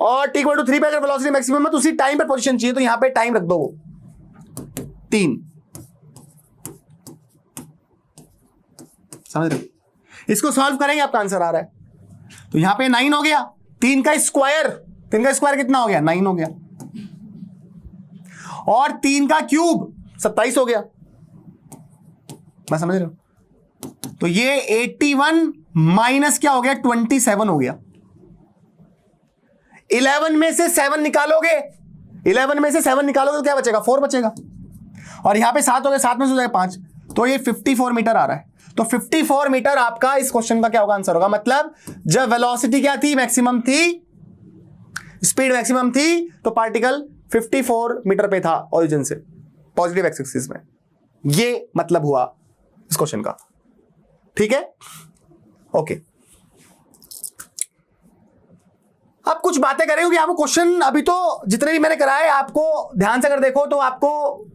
और t = 3 पर अगर वेलोसिटी मैक्सिमम है तो उसी टाइम पर पोजीशन चाहिए, तो यहां पे टाइम रख दो वो 3। समझ रहे हो? इसको सॉल्व करेंगे, आपका आंसर आ रहा है। तो यहां पे 9 हो गया, 3 का स्क्वायर कितना हो गया 9 हो गया, और 3 का क्यूब 27 हो गया। मैं समझ रहे हो? तो ये 81 माइनस क्या हो गया 27 हो गया। 11 में से 7 निकालोगे, 11 में से 7 निकालोगे तो क्या बचेगा 4 बचेगा, और यहां पे 7 हो गया, 7 में से हो जाएगा 5, तो ये 54 मीटर आ रहा है। तो 54 मीटर आपका इस क्वेश्चन का क्या होगा आंसर होगा। मतलब जब वेलोसिटी क्या थी, मैक्सिमम थी, स्पीड मैक्सिमम थी, तो पार्टिकल 54 मीटर पे था ओरिजिन से, पॉजिटिव एक्स एक्सिस में। ये मतलब हुआ इस क्वेश्चन का, ठीक है। ओके, अब कुछ बातें करें क्योंकि आपको क्वेश्चन अभी तो जितने भी मैंने कराए आपको ध्यान से अगर देखो तो आपको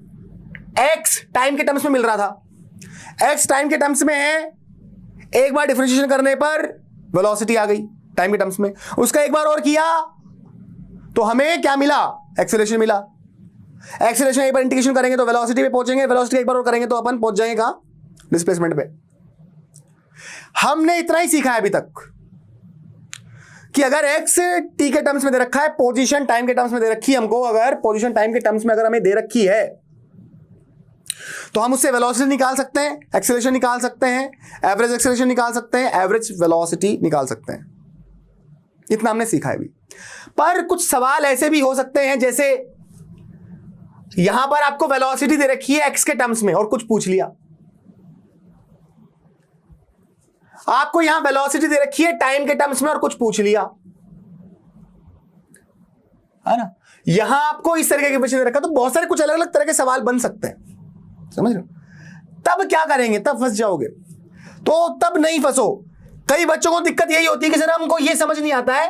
एक्स टाइम के टर्म्स में मिल रहा था। एक्स टाइम के टर्म्स में है, एक बार डिफरेंशिएशन करने पर वेलोसिटी आ गई टाइम के टर्म्स में, उसका एक बार और किया तो हमें क्या मिला, एक्सेलरेशन मिला। एक्सेलरेशन एक बार इंटीग्रेशन करेंगे तो वेलोसिटी पे पहुंचेंगे, वेलोसिटी एक बार और करेंगे तो अपन पहुंच जाएंगे कहां, डिस्प्लेसमेंट पे। हमने इतना ही सीखा है अभी तक कि अगर एक्स टी के टर्म्स में दे रखा है, पोजीशन टाइम के टर्म्स में दे रखी है हमको, अगर पोजीशन टाइम के टर्म्स में अगर हमें दे रखी है तो हम उससे वेलोसिटी निकाल सकते हैं, एक्सेलरेशन निकाल सकते हैं, एवरेज एक्सेलरेशन निकाल सकते हैं, एवरेज वेलोसिटी निकाल सकते हैं। इतना हमने सीखा है अभी। पर कुछ सवाल ऐसे भी हो सकते हैं, जैसे यहां पर आपको वेलोसिटी दे रखी है एक्स के टर्म्स में और कुछ पूछ लिया, आपको यहां वेलोसिटी दे रखी है टाइम के टर्म्स में और कुछ पूछ लिया, है ना। यहां आपको इस तरीके के क्वेश्चन दे रखा, तो बहुत सारे कुछ अलग अलग तरह के सवाल बन सकते हैं, समझ रहे हो। तब क्या करेंगे, तब फंस जाओगे। तो तब नहीं फंसो। कई बच्चों को दिक्कत यही होती है कि सर हमको यह समझ नहीं आता है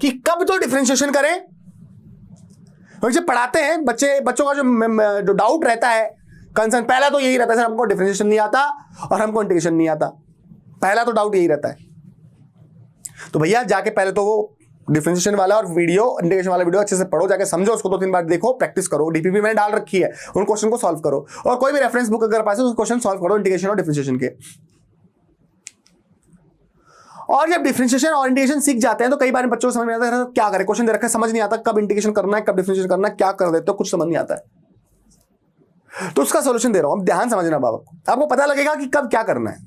कि कब तो डिफरेंशिएशन करें। और जब पढ़ाते हैं बच्चों का जो डाउट रहता है, कंसर्न पहला तो यही रहता है, सर हमको डिफरेंशिएशन नहीं आता और हमको इंटीग्रेशन नहीं आता। पहला तो डाउट यही रहता है। तो भैया जाके पहले तो वो डिफरेंशिएशन वाला और इंटीग्रेशन वाला वीडियो अच्छे से पढ़ो, जाके समझो, उसको 2-3 बार देखो, प्रैक्टिस करो। डीपीपी मैंने डाल रखी है, उन क्वेश्चन को सॉल्व करो, और कोई भी रेफरेंस बुक अगर पास है तो क्वेश्चन सॉल्व करो इंटीग्रेशन और डिफरेंशिएशन के। और जब डिफरेंशिएशन और इंटीग्रेशन सीख जाते हैं तो कई बार बच्चों को समझ में आता है क्या करें, क्वेश्चन दे रखा है समझ नहीं आता, कब इंटीग्रेशन करना है कब डिफरेंशिएशन करना है, क्या कर देते हो, कुछ समझ नहीं आता है। तो उसका सोल्यूशन दे रहा हूं, ध्यान समझना बाबा, आपको पता लगेगा कि कब क्या करना है।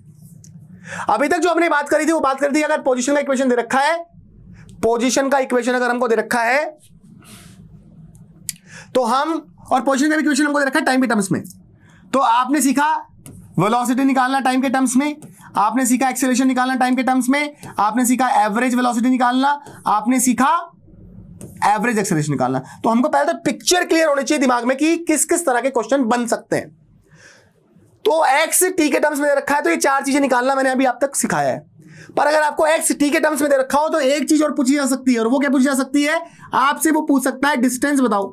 अभी तक जो हमने बात करी थी वो बात करी थी अगर पोजीशन का इक्वेशन दे रखा है, पोजीशन का इक्वेशन अगर हमको दे रखा है तो हम, और पोजीशन का इक्वेशन हमको दे रखा है टाइम के टर्म्स में, तो आपने सीखा वेलोसिटी निकालना टाइम के टर्म्स में, आपने सीखा एक्सेलरेशन निकालना टाइम के टर्म्स में, आपने सीखा एवरेज वेलोसिटी निकालना, आपने सीखा एवरेज एक्सेलरेशन निकालना। तो हमको पहले तो पिक्चर क्लियर होनी चाहिए दिमाग में कि किस किस तरह के क्वेश्चन बन सकते हैं। तो एक्स टी के टर्म्स में दे रखा है तो ये 4 चीजें निकालना मैंने अभी आप तक सिखाया है। पर अगर आपको एक्स टी के टर्म्स में दे रखा हो तो एक चीज और पूछी जा सकती है, और वो क्या पूछी जा सकती है आपसे? वो पूछ सकता है डिस्टेंस बताओ।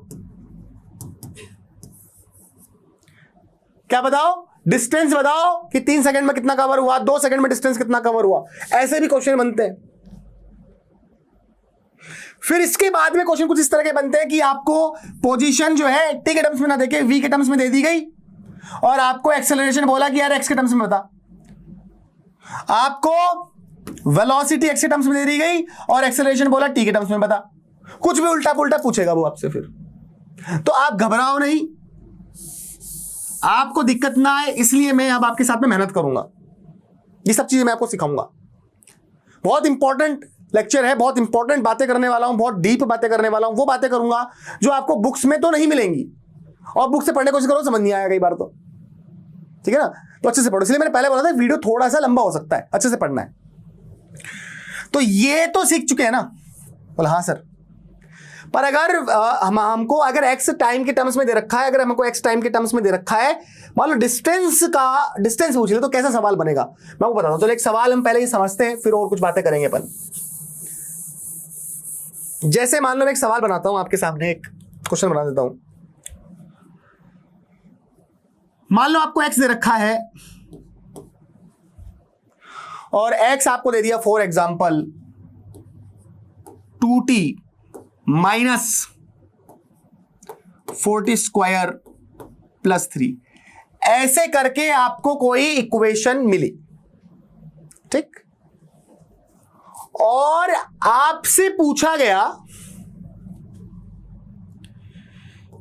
क्या बताओ? डिस्टेंस बताओ कि 3 सेकंड में कितना कवर हुआ, 2 सेकंड में डिस्टेंस कितना कवर हुआ। ऐसे भी क्वेश्चन बनते हैं। फिर इसके बाद में क्वेश्चन कुछ इस तरह के बनते हैं कि आपको पोजीशन जो है टी के टर्म्स में ना देके वी के टर्म्स में दे दी गई, और आपको एक्सेलरेशन बोला कि यार एक्स के टर्म्स में बता। आपको वेलोसिटी एक्स के टर्म्स में दे दी गई और एक्सेलरेशन बोला टी के टर्म्स में बता। कुछ भी उल्टा पुल्टा पूछेगा वो आपसे। फिर तो आप घबराओ नहीं, आपको दिक्कत ना आए इसलिए मैं अब आपके साथ में मेहनत करूंगा। ये सब चीजें मैं आपको सिखाऊंगा। बहुत इंपॉर्टेंट लेक्चर है, बहुत इंपॉर्टेंट बातें करने वाला हूं, बहुत डीप बातें करने वाला हूं। वो बातें करूंगा जो आपको बुक्स में तो नहीं मिलेंगी, और बुक से पढ़ने की कोशिश करो समझ नहीं आएगा कई बार तो, ठीक है ना। तो अच्छे से पढ़ो, इसलिए मैंने पहले बोला था वीडियो थोड़ा सा लंबा हो सकता है, अच्छे से पढ़ना है। तो ये तो सीख चुके हैं ना? बोला हाँ सर। पर अगर हमको अगर एक्स टाइम के टर्म्स में दे रखा है, अगर हमको एक्स टाइम के टर्म्स में दे रखा है, मान लो डिस्टेंस पूछ ले तो कैसा सवाल बनेगा मैं आपको बताता हूं। तो एक सवाल हम पहले ही समझते हैं, फिर और कुछ बातें करेंगे अपन। जैसे मान लो मैं एक सवाल बनाता हूं आपके सामने, एक क्वेश्चन बना देता हूं। मान लो आपको एक्स दे रखा है और एक्स आपको दे दिया for example 2t minus 40 square plus 3, ऐसे करके आपको कोई इक्वेशन मिली, ठीक। और आपसे पूछा गया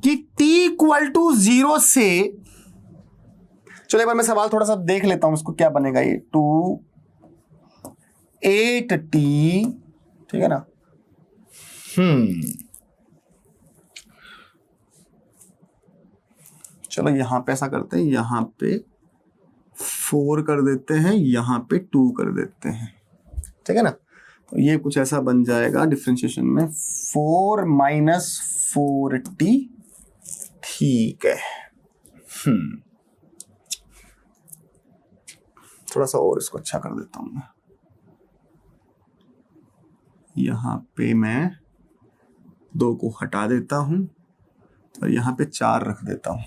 कि t इक्वल टू 0 से, चलो एक बार मैं सवाल थोड़ा सा देख लेता हूं इसको क्या बनेगा। ये 8t, ठीक है ना। चलो यहां पे ऐसा करते हैं, यहां पे 4 कर देते हैं, यहां पे 2 कर देते हैं, ठीक है ना। तो ये कुछ ऐसा बन जाएगा डिफरेंशिएशन में 4 माइनस 4t, ठीक है। थोड़ा सा और इसको अच्छा कर देता हूं मैं। यहां पे मैं 2 को हटा देता हूं और यहां पे 4 रख देता हूं।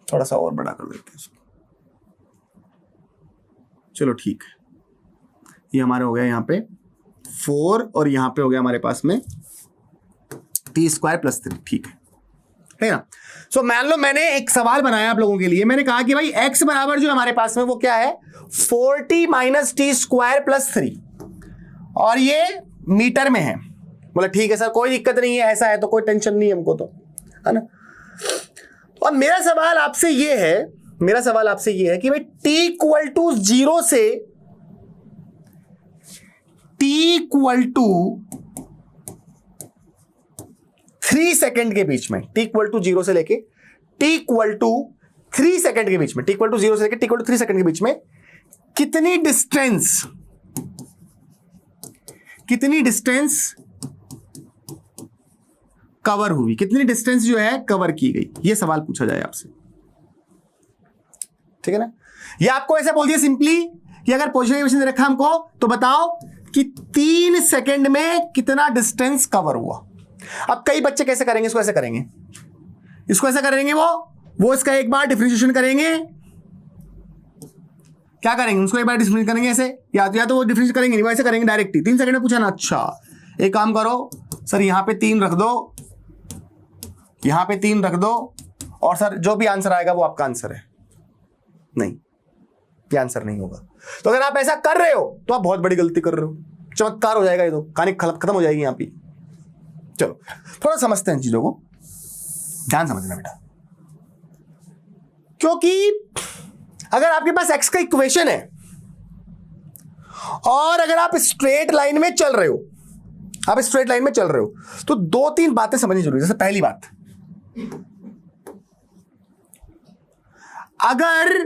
थोड़ा सा और बड़ा कर देते हैं इसको। चलो ठीक है, ये हमारे हो गया यहाँ पे 4 और यहाँ पे हो गया हमारे पास में t स्क्वायर प्लस 3, ठीक है ना। सो मान लो मैंने एक सवाल बनाया आप लोगों के लिए। मैंने कहा कि भाई x बराबर जो हमारे पास में वो क्या है, 4t minus T square plus 3, और ये मीटर में है। बोला ठीक है सर, कोई दिक्कत नहीं है, ऐसा है तो कोई टेंशन नहीं है हमको, तो है ना। और मेरा सवाल आपसे ये है कि भाई t इक्वल टू 0 से t इक्वल टू 3 सेकेंड के बीच में, t इक्वल टू 0 से लेके t इक्वल टू 3 सेकेंड के बीच में, t इक्वल टू 0 से लेके t इक्वल टू 3 सेकेंड के बीच में कितनी डिस्टेंस कवर हुई, कितनी डिस्टेंस जो है कवर की गई, ये सवाल पूछा जाए आपसे, ठीक है ना। ये आपको ऐसे बोल दिया सिंपली कि अगर पोजीशन इक्वेशन दे रखा हमको तो बताओ कि 3 सेकेंड में कितना डिस्टेंस कवर हुआ। अब कई बच्चे कैसे करेंगे, इसको ऐसे करेंगे, वो इसका एक बार डिफरेंशिएशन करेंगे। क्या करेंगे, उसको एक बार डिफरेंशिएट करेंगे ऐसे, या तो वो डिफरेंशिएट करेंगे नहीं, वैसे करेंगे डायरेक्ट ही। 3 सेकंड में पूछा ना, अच्छा एक काम करो सर, यहां पे 3 रख दो, यहां पे 3 रख दो, और सर जो भी आंसर आएगा वो आपका आंसर है। नहीं, ये आंसर नहीं होगा। तो अगर आप ऐसा कर रहे हो तो आप बहुत बड़ी गलती कर रहे हो, चमत्कार हो जाएगा, ये तो कहानी खत्म हो जाएगी यहां पे। चलो थोड़ा समझते हैं चीजों को, ध्यान समझना बेटा। क्योंकि अगर आपके पास x का इक्वेशन है और अगर आप स्ट्रेट लाइन में चल रहे हो, तो 2-3 बातें समझनी जरूरी है। जैसे पहली बात, अगर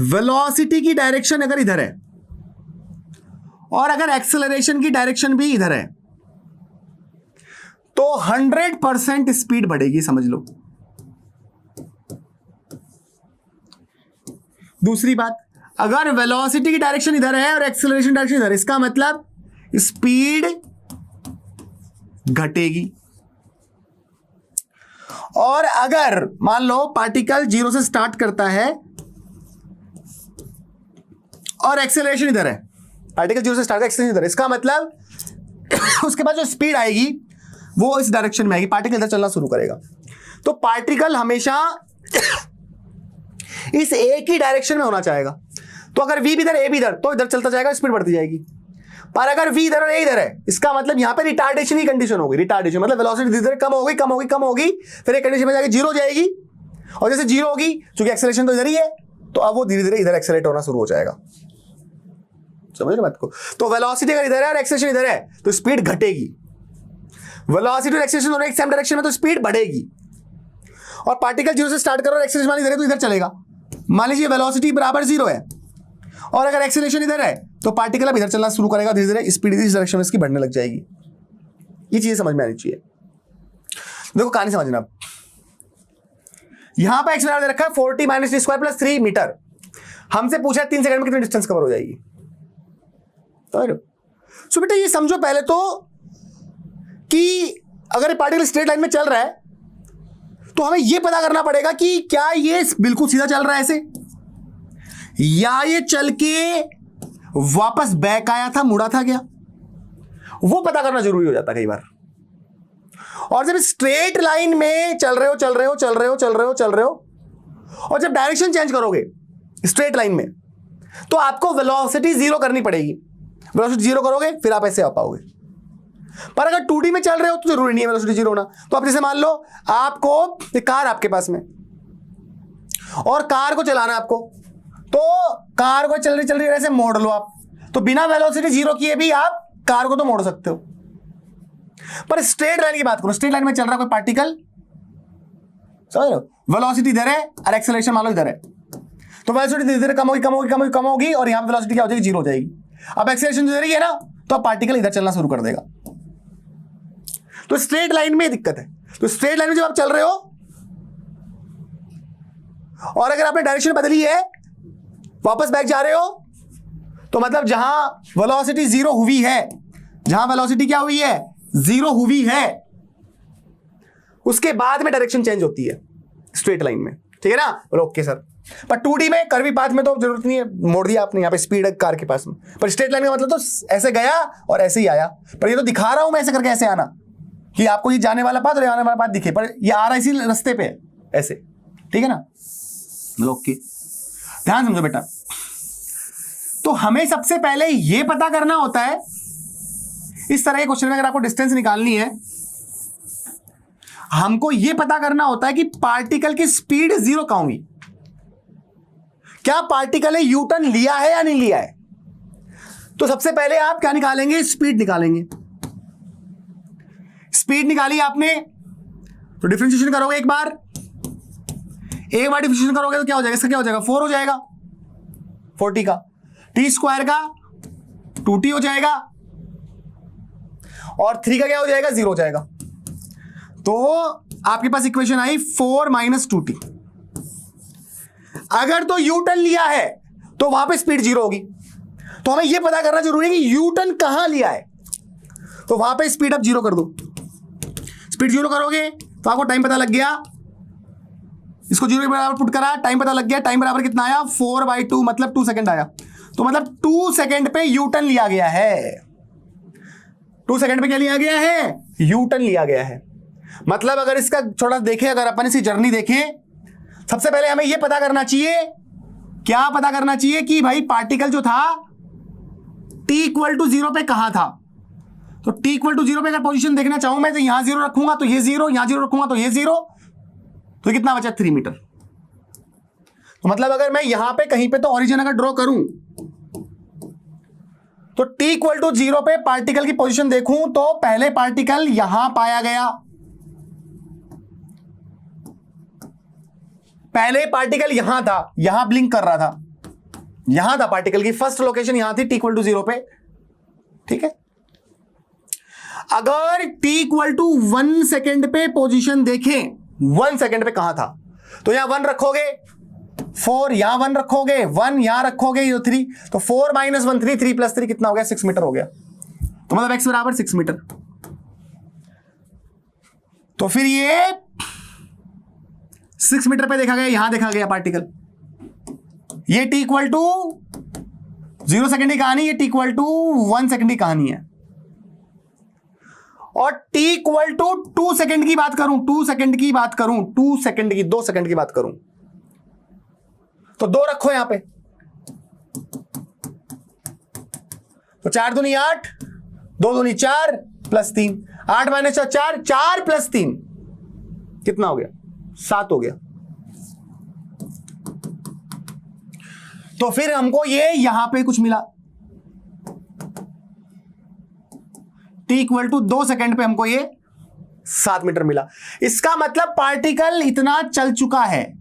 वेलोसिटी की डायरेक्शन अगर इधर है और अगर एक्सेलरेशन की डायरेक्शन भी इधर है तो 100% स्पीड बढ़ेगी, समझ लो। दूसरी बात, अगर वेलोसिटी की डायरेक्शन इधर है और एक्सेलरेशन डायरेक्शन इधर, इसका मतलब स्पीड घटेगी। और अगर मान लो पार्टिकल 0 से स्टार्ट करता है और एक्सेलरेशन इधर है, पार्टिकल 0 से स्टार्ट करता है, एक्सेलरेशन इधर है, इसका मतलब उसके बाद जो स्पीड आएगी वो इस डायरेक्शन में आएगी, पार्टिकल इधर चलना शुरू करेगा। तो पार्टिकल हमेशा इस एक ही डायरेक्शन में होना चाहेगा। तो अगर v भी इधर a भी इधर, तो इधर चलता जाएगा, स्पीड बढ़ती जाएगी। पर अगर v इधर और a इधर है, इसका मतलब यहां पे रिटार्डेशन की कंडीशन होगी। रिटार्डेशन मतलब वेलोसिटी धीरे धीरे कम होगी कम होगी कम होगी, फिर एक कंडीशन में जाके 0 हो जाएगी। और जैसे 0 होगी, क्योंकि एक्सेलरेशन तो इधर ही है, तो अब वो धीरे धीरे इधर एक्सेलरेट होना शुरू हो जाएगा। समझ रहे बात को? तो वेलोसिटी अगर इधर है और एक्सेलरेशन इधर है तो स्पीड घटेगी। वेलोसिटी और एक्सेलरेशन दोनों एक सेम डायरेक्शन में तो स्पीड बढ़ेगी। और पार्टिकल 0 से स्टार्ट करो और एक्सेलरेशन मान इधर है तो इधर चलेगा। मान लीजिए वेलोसिटी बराबर 0 है और अगर एक्सेलरेशन इधर है तो पार्टिकल अब इधर चलना शुरू करेगा, धीरे धीरे स्पीड इस डायरेक्शन में इसकी बढ़ने लग जाएगी। ये चीजें समझ में आनी चाहिए। देखो कहानी समझना, यहां पर एक्स दे रखा है 40 - t² + 3 मीटर। हमसे पूछा 3 सेकंड में कितनी डिस्टेंस कवर हो जाएगी। सो बेटा ये समझो पहले तो कि अगर पार्टिकल स्ट्रेट लाइन में चल रहा है तो हमें यह पता करना पड़ेगा कि क्या ये बिल्कुल सीधा चल रहा है ऐसे, या ये चल के वापस बैक आया था, मुड़ा था क्या, वो पता करना जरूरी हो जाता है कई बार। और जब स्ट्रेट लाइन में चल रहे हो और जब डायरेक्शन चेंज करोगे स्ट्रेट लाइन में तो आपको वेलोसिटी 0 करनी पड़ेगी। वेलोसिटी 0 करोगे फिर आप ऐसे आ पाओगे। पर अगर 2D में चल रहे हो तो जरूरी नहीं है वेलोसिटी 0 होना। तो आप जैसे मान लो आपको एक कार आपके पास में और कार को चलाना है आपको, तो कार को चल रही ऐसे मोड़ लो आप, तो बिना वेलोसिटी 0 किए भी आप कार को तो मोड़ सकते हो। पर स्ट्रेट लाइन की बात करो, स्ट्रेट लाइन में चल रहा कोई पार्टिकल, समझ लो, वेलोसिटी इधर है और एक्सेलरेशन मान लो इधर है, तो वेलोसिटी धीरे धीरे कम होगी और यहां पे वेलोसिटी क्या हो जाएगी, 0 हो जाएगी। अब एक्सेलरेशन इधर ही है ना, तो अब पार्टिकल इधर चलना शुरू कर देगा। तो स्ट्रेट लाइन में दिक्कत है। तो स्ट्रेट लाइन में जब आप चल रहे हो और अगर आपने डायरेक्शन बदली है, वापस बैक जा रहे हो, तो मतलब जहां वेलोसिटी 0 हुई है, जहां वेलोसिटी क्या हुई है, 0 हुई है, उसके बाद में डायरेक्शन चेंज होती है स्ट्रेट लाइन में। ठीक है ना, बोलो ओके सर। पर 2D में कर्वी पाथ में तो जरूरत नहीं है, मोड़ दिया आपने, यहां पे स्पीड है कार के पास में। पर स्ट्रेट लाइन का मतलब तो ऐसे गया और ऐसे ही आया। पर ये तो दिखा रहा हूं मैं ऐसे करके ऐसे आना, कि आपको ये जाने वाला पाथ और आने वाला पाथ दिखे, पर ये आ रहा इसी रास्ते पे ऐसे। ठीक है ना, ओके, ध्यान समझो बेटा। तो हमें सबसे पहले ये पता करना होता है, इस तरह के क्वेश्चन में अगर आपको डिस्टेंस निकालनी है, हमको यह पता करना होता है कि पार्टिकल की स्पीड 0 कहां हुई। क्या पार्टिकल ने यू टर्न लिया है या नहीं लिया है। तो सबसे पहले आप क्या निकालेंगे, स्पीड निकालेंगे। स्पीड निकाली आपने तो डिफरेंशिएशन करोगे एक बार डिफरेंशिएशन करोगे तो क्या हो जाएगा, इसका क्या हो जाएगा, 4 हो जाएगा, 40 का, t² का 2t हो जाएगा और 3 का क्या हो जाएगा, 0 हो जाएगा। तो आपके पास इक्वेशन आई 4 - 2t। अगर तो यू टर्न लिया है तो वहां पे स्पीड 0 होगी। तो हमें यह पता करना जरूरी है कि यू टर्न कहां लिया है, तो वहां पे स्पीड आप 0 कर दो। स्पीड 0 करोगे तो आपको टाइम पता लग गया, इसको 0 के बराबर पुट करा, टाइम पता लग गया, टाइम बराबर कितना आया, 4/2 मतलब 2 सेकंड आया। तो मतलब 2 सेकंड पे यू टर्न लिया गया है। 2 सेकंड पे क्या लिया गया है, यू टर्न लिया गया है। मतलब अगर इसका थोड़ा देखें, अगर अपन इसी जर्नी देखें, सबसे पहले हमें यह पता करना चाहिए, क्या पता करना चाहिए कि भाई पार्टिकल जो था t = 0 पे कहां था। तो t = 0 पे अगर पोजीशन देखना चाहूं मैं, तो यहां 0 रखूंगा तो ये 0, यहां 0 रखूंगा तो ये 0, तो कितना बचा, 3 मीटर। तो मतलब अगर मैं यहां पे कहीं पे तो ओरिजिन अगर ड्रॉ करूं तो t = 0 पे पार्टिकल की पोजीशन देखूं तो पहले पार्टिकल यहां पाया गया, पहले पार्टिकल यहां था, यहां ब्लिंक कर रहा था, यहां था पार्टिकल की फर्स्ट लोकेशन यहां थी t=0 पे, ठीक है। अगर t=1 सेकेंड पे पोजीशन देखें, 1 सेकेंड पे कहां था, तो यहां 1 रखोगे 4, यहां 1 रखोगे 1, यहां रखोगे 3, तो 4 - 1 3, 3 + 3 कितना हो गया, 6 मीटर हो गया। तो मतलब x बराबर 6 मीटर। तो फिर ये 6 मीटर पे देखा गया, यहां देखा गया पार्टिकल। ये t=0 सेकेंड की कहानी, ये t=1 सेकेंड की कहानी है। और t=2 सेकेंड की बात करूं, 2 सेकेंड की बात करूं, 2 सेकेंड की, 2 सेकेंड की बात करूं, तो 2 रखो यहां पे, तो 4 दूनी 8, 2 दूनी 4 + 3, 8 - 4, 4 + 3 कितना हो गया, 7 हो गया। तो फिर हमको ये यहां पे कुछ मिला, t=2 सेकेंड पे हमको ये 7 मीटर मिला। इसका मतलब पार्टिकल इतना चल चुका है,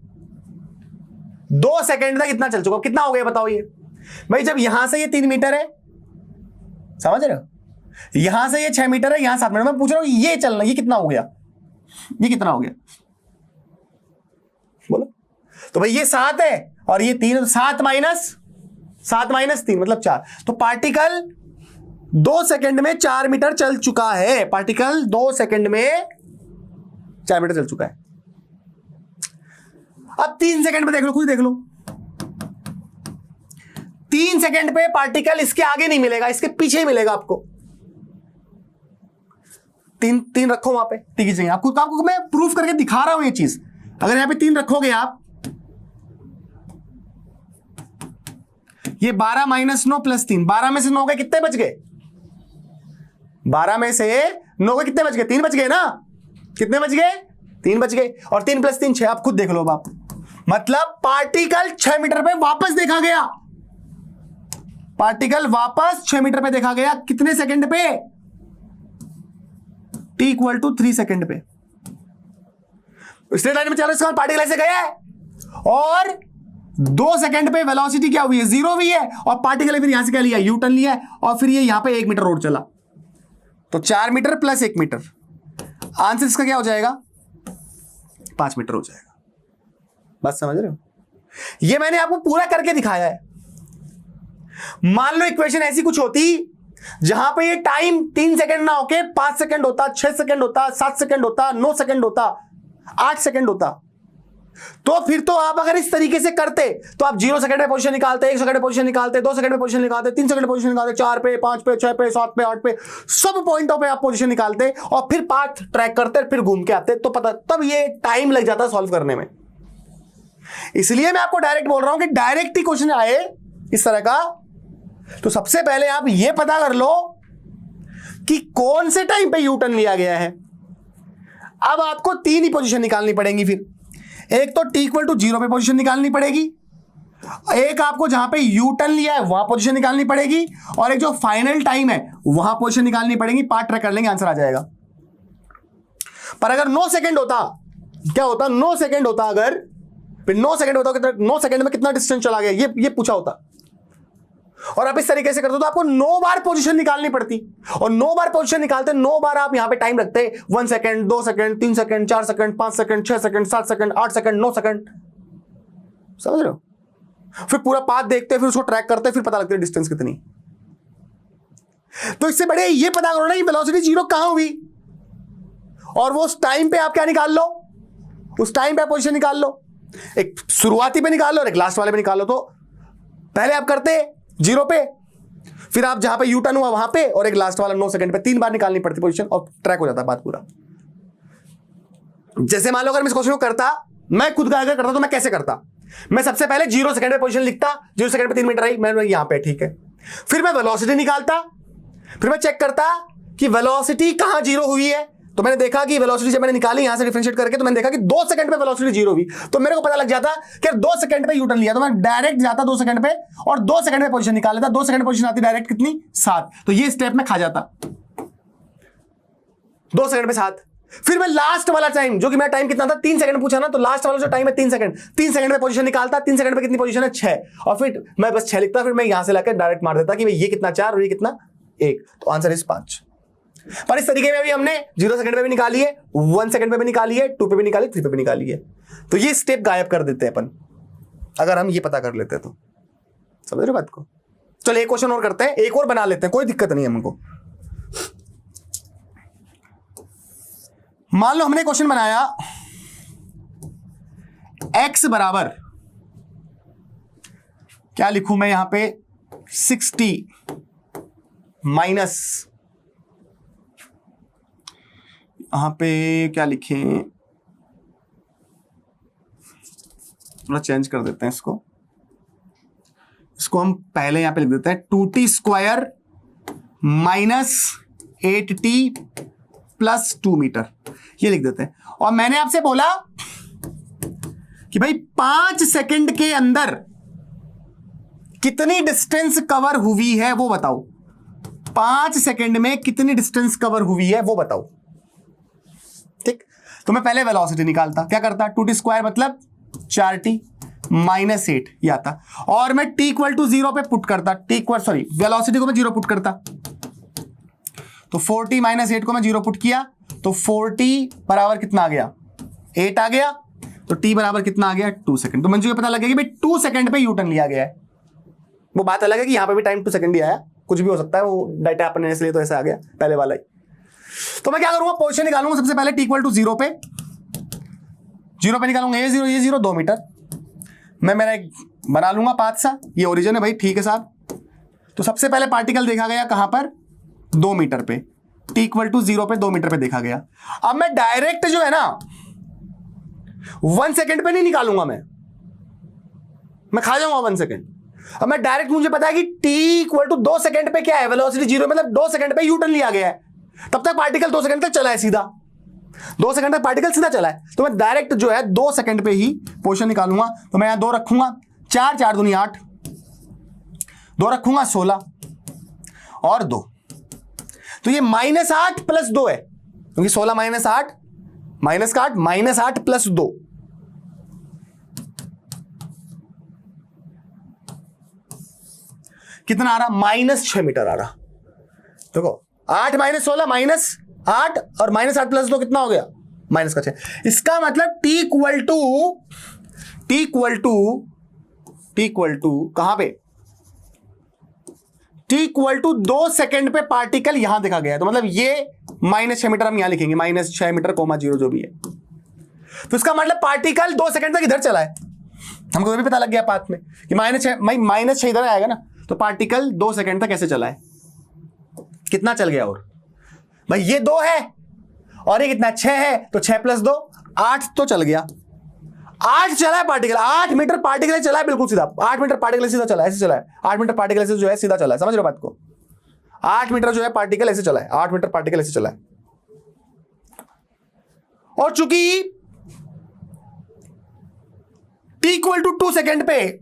2 सेकेंड तक इतना चल चुका। कितना हो गया बताओ ये भाई, जब यहां से ये 3 मीटर है, समझ रहे हो, यहां से ये 6 मीटर है, यहां 7 मीटर, मैं पूछ रहा हूं ये चलना, ये कितना हो गया, ये कितना हो गया बोलो। तो भाई ये 7 है और ये 3, 7 - 3 मतलब 4। तो पार्टिकल 2 सेकेंड में 4 मीटर चल चुका है, पार्टिकल 2 सेकेंड में 4 मीटर चल चुका है। अब 3 सेकेंड में देख लो, खुद देख लो, 3 सेकेंड पे पार्टिकल इसके आगे नहीं मिलेगा, इसके पीछे ही मिलेगा आपको। 3 रखो वहां पे, ठीक है, आपको मैं प्रूफ करके दिखा रहा हूं ये चीज। अगर यहां पे 3 रखोगे आप, ये 12 - 9 + 3, 12 में से 9 के कितने बच गए, 12 में से 9 के कितने बच गए, 3 बच गए ना, कितने बच गए, 3 बच गए, और 3 + 3 6, आप खुद देख लो बाप। मतलब पार्टिकल 6 मीटर पे वापस देखा गया, पार्टिकल वापस 6 मीटर पे देखा गया, कितने सेकंड पे, t=3 सेकंड पे। स्ट्रेट लाइन में चलो, इसका पार्टिकल ऐसे गया है और 2 सेकंड पे वेलोसिटी क्या हुई है, 0 हुई है, और पार्टिकल फिर यहां से क्या लिया, यू टर्न लिया है, और फिर ये यहां पे 1 मीटर रोड चला, तो 4 मीटर + 1 मीटर, आंसर इसका क्या हो जाएगा, 5 मीटर हो जाएगा। बात समझ रहे हो, ये मैंने आपको पूरा करके दिखाया है। मान लो इक्वेशन ऐसी कुछ होती जहां पे ये टाइम 3 सेकंड ना होके 5 सेकंड होता, 6 सेकंड होता, 7 सेकंड होता, 9 सेकंड होता, 8 सेकंड होता, तो फिर तो आप अगर इस तरीके से करते तो आप 0 सेकंड में पोजीशन निकालते, 1 सेकंड में पोजीशन निकालते, 2 सेकंड में पोजीशन निकालते, 3 सेकंड में पोजीशन निकालते, 4 पे, 5 पे, 6 पे, 7 पे, 8 पे, सब पॉइंटों पे आप पोजीशन निकालते और फिर पाथ ट्रैक करते, फिर घूम के आते, तो पता तब ये टाइम लग जाता सॉल्व करने में। इसलिए मैं आपको डायरेक्ट बोल रहा हूं कि डायरेक्ट ही क्वेश्चन आए इस तरह का, तो सबसे पहले आप ये पता कर लो कि कौन से टाइम पे यू टर्न लिया गया है। अब आपको 3 ही पोजीशन निकालनी पड़ेंगी, फिर एक तो t=0 पे पोजीशन निकालनी पड़ेगी, एक आपको जहां पे यू टर्न लिया है वहां पोजीशन निकालनी पड़ेगी, और एक जो फाइनल टाइम है वहां पोजीशन निकालनी पड़ेगी। पार्ट ट्रैक कर लेंगे, आंसर आ जाएगा। पर अगर 9 सेकंड होता, क्या होता, 9 सेकंड होता, अगर फिर 9 सेकंड होता, 9 सेकंड में कितना डिस्टेंस चला गया ये पूछा होता, और आप इस तरीके से करते तो आपको 9 बार पोजीशन निकालनी पड़ती, और 9 बार पोजीशन निकालते, 9 बार आप यहां पे टाइम रखते, 1 second, 2 second, 3 second, 4 second, 5 second, 6 second, 7 second, 8 second, 9 second, समझ रहे हो। फिर पूरा पाथ देखते, फिर उसको ट्रैक करते, फिर पता लगता है डिस्टेंस कितनी। तो इससे बड़े ये पता करो ना कि वेलोसिटी 0 कहां हुई, और वो उस टाइम पे आप क्या निकाल लो, उस टाइम पे पोजीशन निकाल लो, एक शुरुआती पे निकाल लो और एक लास्ट वाले पे निकाल लो। तो पहले आप करते 0 पे, फिर आप जहां पे यू टर्न हुआ वहां पे, और एक लास्ट वाला 9 सेकंड पे, 3 बार निकालनी पड़ती पोजीशन, और ट्रैक हो जाता बात पूरा। जैसे मान लो अगर मैं इस क्वेश्चन को करता, मैं खुद का अगर करता तो मैं कैसे करता, मैं सबसे पहले 0 सेकंड पे पोजीशन लिखता, 0 सेकंड पे 3 मीटर आई, मैं यहां पे, ठीक है, फिर मैं वेलोसिटी निकालता, फिर मैं चेक करता कि वेलोसिटी कहां 0 हुई है, तो मैंने देखा कि वेलोसिटी जब मैंने निकाली यहां से डिफरेंशिएट करके, तो मैंने देखा कि 2 सेकंड पे वेलोसिटी 0 हुई, तो मेरे को पता लग जाता कि 2 सेकंड पे यू टर्न लिया, तो मैं डायरेक्ट जाता 2 सेकंड पे और 2 सेकंड पे पोजीशन निकाल लेता, 2 सेकंड पोजीशन आती डायरेक्ट कितनी, 7, तो ये स्टेप में खा जाता, 2 सेकंड पे 7, फिर मैं लास्ट वाला टाइम, जो कि मेरा टाइम कितना था 3 सेकंड पूछा ना, तो लास्ट वाला जो टाइम है 3 सेकंड, 3 सेकंड में पोजीशन निकालता, 3 सेकंड में कितनी पोजीशन है 6, और फिर मैं बस 6 लिखता, फिर मैं यहां से लाकर डायरेक्ट मार देता कि भाई ये कितना 4 और ये कितना 1, तो आंसर इज 5। पर इस तरीके में भी हमने 0 सेकंड पे भी निकाली है, 1 सेकंड पे भी निकाली है, 2 पे भी निकाली, 3 पे भी निकाली है। तो ये स्टेप गायब कर देते हैं अपन, अगर हम ये पता कर लेते हैं तो। समझ रहे बात को? चलो एक क्वेश्चन और करते हैं, एक और बना लेते हैं, कोई दिक्कत नहीं है हमको। मान लो हमने क्वेश्चन बनाया x बराबर, क्या लिखूं मैं यहां पे, 60 माइनस, यहां पे क्या लिखें, थोड़ा चेंज कर देते हैं इसको हम पहले यहां पे लिख देते हैं 2t square minus 8t plus 2 metre, ये लिख देते हैं। और मैंने आपसे बोला कि भाई 5 सेकंड के अंदर कितनी डिस्टेंस कवर हुई है वो बताओ, 5 सेकंड में कितनी डिस्टेंस कवर हुई है वो बताओ। ठीक, तो मैं पहले वेलोसिटी निकालता, क्या करता, 2t स्क्वायर मतलब 4t माइनस 8 ये आता, और मैं t इक्वल टू 0 पे पुट करता, वेलोसिटी को मैं 0 पुट करता, तो 4t माइनस 8 को मैं 0 पुट किया, तो 4t बराबर कितना आ गया, 8 आ गया, तो t बराबर कितना आ गया 2 सेकंड। तो मुझे पता लग गया कि भाई 2 सेकंड पे यूटर्न लिया गया है। वो बात अलग है कि यहां पे भी टाइम 2 सेकंड ही आया, कुछ भी हो सकता है, वो डाटा अपने इसलिए तो ऐसा आ गया पहले वाला ही। तो मैं क्या करूंगा, पोजीशन निकालूंगा सबसे पहले, t इक्वल टू 0 पे निकालूंगा, ये 0 2 मीटर, मैं मेरा एक बना लूंगा पाथ सा, ये ओरिजिन है भाई, ठीक है साहब। तो सबसे पहले पार्टिकल देखा गया कहां पर, 2 मीटर पे, t इक्वल टू 0 पे 2 मीटर पे देखा गया। अब मैं डायरेक्ट जो है ना 1 सेकंड पे नहीं निकालूंगा, मैं खा जाऊंगा 1 सेकंड। अब मैं डायरेक्ट, मुझे पता है कि t इक्वल टू 2 सेकंड पे क्या है, वेलोसिटी 0 मतलब 2 सेकंड पे यूटर्न लिया गया है, तब तक पार्टिकल 2 सेकंड तक चला है सीधा, 2 सेकंड तक पार्टिकल सीधा चला है। तो मैं डायरेक्ट जो है 2 सेकंड पे ही पोजीशन निकालूंगा। तो मैं यहां 2 रखूंगा, 4 4 दूनी 8, 2 रखूंगा 16 और 2, तो ये -8 प्लस 2 है, क्योंकि 16 माइनस 8 माइनस का 8 -8 प्लस 2, कितना आ रहा, -6 मीटर आ रहा। देखो 8 माइनस 16 -8 और -8 प्लस 2 कितना हो गया, -6। इसका मतलब t इक्वल टू कहां पे, t इक्वल टू 2 सेकंड पे पार्टिकल यहां देखा गया है, तो मतलब ये -6 मीटर हम यहां लिखेंगे, -6 मीटर कोमा 0 जो भी है। तो इसका मतलब पार्टिकल 2 सेकंड तक इधर चला है, हमको भी पता लग गया पाथ में कि -6 इधर आएगा ना, तो पार्टिकल 2 सेकंड तक कैसे चला है, कितना चल गया, और भाई ये 2 है और ये कितना 6 है, तो 6 प्लस 2 8 तो चल गया, 8 चला है पार्टिकल, 8 मीटर पार्टिकल चला है बिल्कुल सीधा, 8 मीटर पार्टिकल सीधा चला है, ऐसे चला है, 8 मीटर पार्टिकल ऐसे जो है सीधा चला है, समझ रहे हो बात को, 8 मीटर जो है पार्टिकल ऐसे चला है, 8 मीटर पार्टिकल ऐसे चला है। और चूंकि t इक्वल टू 2 सेकंड पे